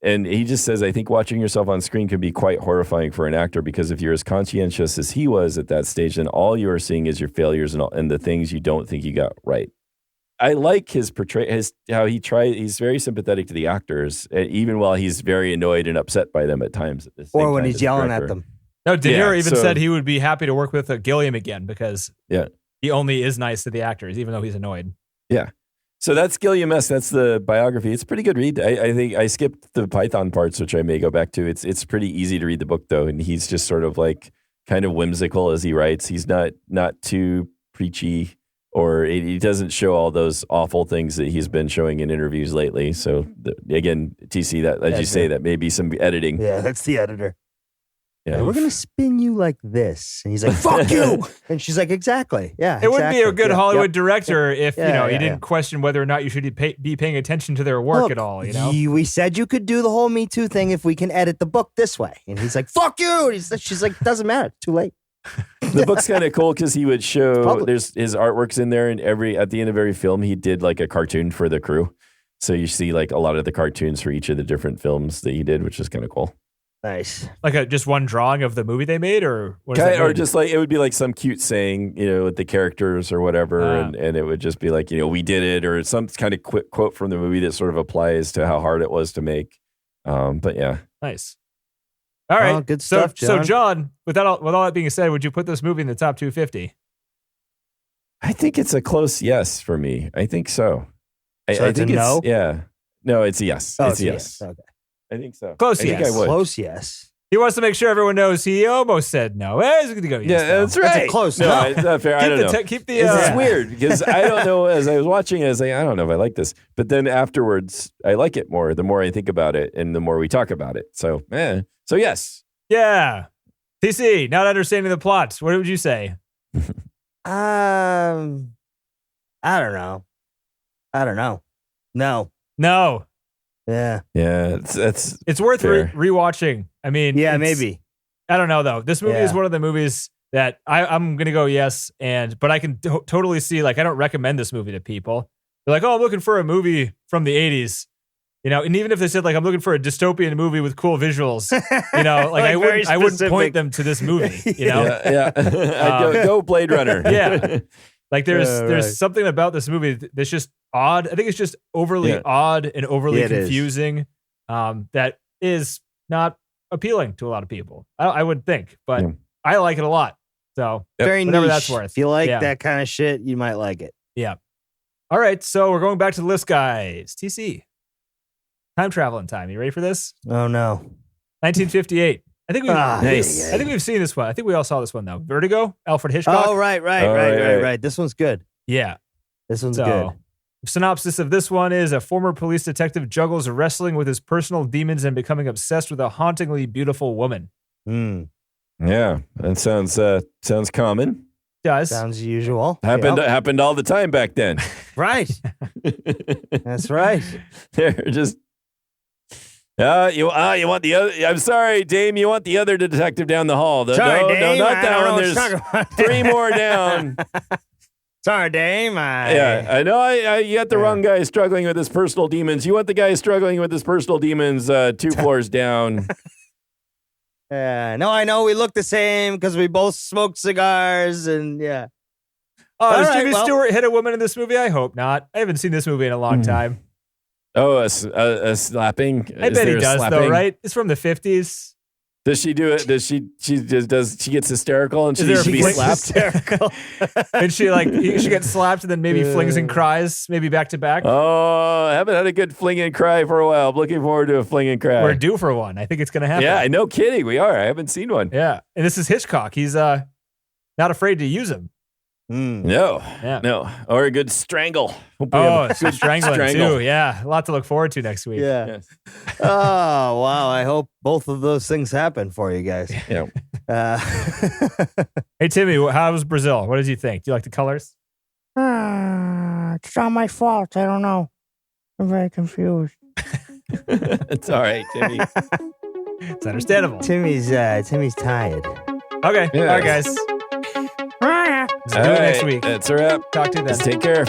And he just says, I think watching yourself on screen can be quite horrifying for an actor, because if you're as conscientious as he was at that stage, then all you are seeing is your failures and the things you don't think you got right. I like his portrayal, how he's very sympathetic to the actors, even while he's very annoyed and upset by them at times. At the same Or when time he's as a yelling director. at them. No, De Niro even so- said he would be happy to work with Gilliam again because Yeah. he only is nice to the actors, even though he's annoyed. Yeah. So that's Gilliam S. That's the biography. It's a pretty good read. I think I skipped the Python parts, which I may go back to. It's pretty easy to read the book, though. And he's just sort of like kind of whimsical as he writes. He's not too preachy, or he doesn't show all those awful things that he's been showing in interviews lately. So again, TC, that as you say, that may be some editing. Yeah, that's the editor. Yeah. We're going to spin you like this. And he's like, fuck you. And she's like, exactly. Yeah. It wouldn't be a exactly. good Yep, Hollywood yep. director if Yeah, he yeah, didn't yeah. question whether or not you should be paying attention to their work Look, at all. You know, we said you could do the whole Me Too thing if we can edit the book this way. And he's like, fuck you. And she's like, doesn't matter. It's too late. The book's kind of cool because he would show public. there's his artwork's in there, and at the end of every film he did like a cartoon for the crew. So you see like a lot of the cartoons for each of the different films that he did, which is kind of cool. Nice. like just one drawing of the movie they made, or what does that Or mean? just like it would be like some cute saying, with the characters or whatever, and it would just be like, we did it, or some kind of quick quote from the movie that sort of applies to how hard it was to make. But yeah, nice. All right, Well, good stuff, So John. John, with all that being said, would you put this movie in the top 250? I think it's a close yes for me. I think so. So I it's a think no? Yeah, no, it's a yes. Oh, it's a yes. Okay. I think so. Close I think yes. I would. Close, yes. He wants to make sure everyone knows he almost said no. He's going to go yes. Yeah, though. that's right. That's a close no. no. It's not fair. I don't know. Keep the. It's weird because I don't know. As I was watching it, I was like, I don't know if I like this. But then afterwards, I like it more. The more I think about it, and the more we talk about it. So, so yes. Yeah. TC, not understanding the plot. What would you say? I don't know. No. No. Yeah. Yeah, that's It's worth fair. rewatching. I mean, Yeah, it's- maybe. I don't know though. This movie is Yeah. one of the movies that I'm gonna go yes, but I can totally see, like, I don't recommend this movie to people. They're like, oh, I'm looking for a movie from the 80s, and even if they said like I'm looking for a dystopian movie with cool visuals, like, Like I very wouldn't specific. point them to this movie, Yeah. Go Blade Runner. Yeah. Like there's right. something about this movie that's just odd. I think it's just overly odd and overly Yeah, it is. confusing. That is not appealing to a lot of people. I would think, but Yeah. I like it a lot. So Very whatever niche. that's worth. If you like Yeah. that kind of shit, you might like it. All right, so we're going back to the list, guys. TC, time traveling time. You ready for this? Oh no. 1958. I think Nice. I think we've seen this one. I think we all saw this one though. Vertigo, Alfred Hitchcock. Oh, right. right. This one's good. Yeah. This one's So, good. synopsis of this one is: a former police detective juggles wrestling with his personal demons and becoming obsessed with a hauntingly beautiful woman. Hmm. Yeah, that sounds common. Does Sounds usual. Happened all the time back then. Right. That's right. They're just. You want the other? I'm sorry, Dame. You want the other detective down the hall? Sorry, no, Dame. not I that don't know one. what you're There's talking about. 3 more down. Sorry, Dame. Yeah, I know. You got the wrong guy struggling with his personal demons. You want the guy struggling with his personal demons 2 floors down. No, I know we look the same because we both smoke cigars and yeah. Oh, does All right, Jimmy well- Stewart hit a woman in this movie? I hope not. I haven't seen this movie in a long time. Oh, a slapping. I bet he does, though, right? It's from the 50s. Does she do it? Does she gets hysterical and Is she there needs a to be flick- slapped? Hysterical. And she gets slapped and then maybe flings and cries, maybe back to back. Oh, I haven't had a good fling and cry for a while. I'm looking forward to a fling and cry. We're due for one. I think it's going to happen. Yeah, no kidding. We are. I haven't seen one. Yeah. And this is Hitchcock. He's not afraid to use him. No, Yeah. no, or a good strangle. Hope we Oh, have a it's good strangling strangle. too. Yeah, a lot to look forward to next week. Yeah. Yes. Oh, wow. I hope both of those things happen for you guys. Yeah. Hey, Timmy, how was Brazil? What did you think? Do you like the colors? It's not my fault. I don't know. I'm very confused. It's all right, Timmy. It's understandable. Timmy's tired. Okay. Yes. All right, guys. Let's do it next week. That's a wrap. Talk to you then. Let's take care.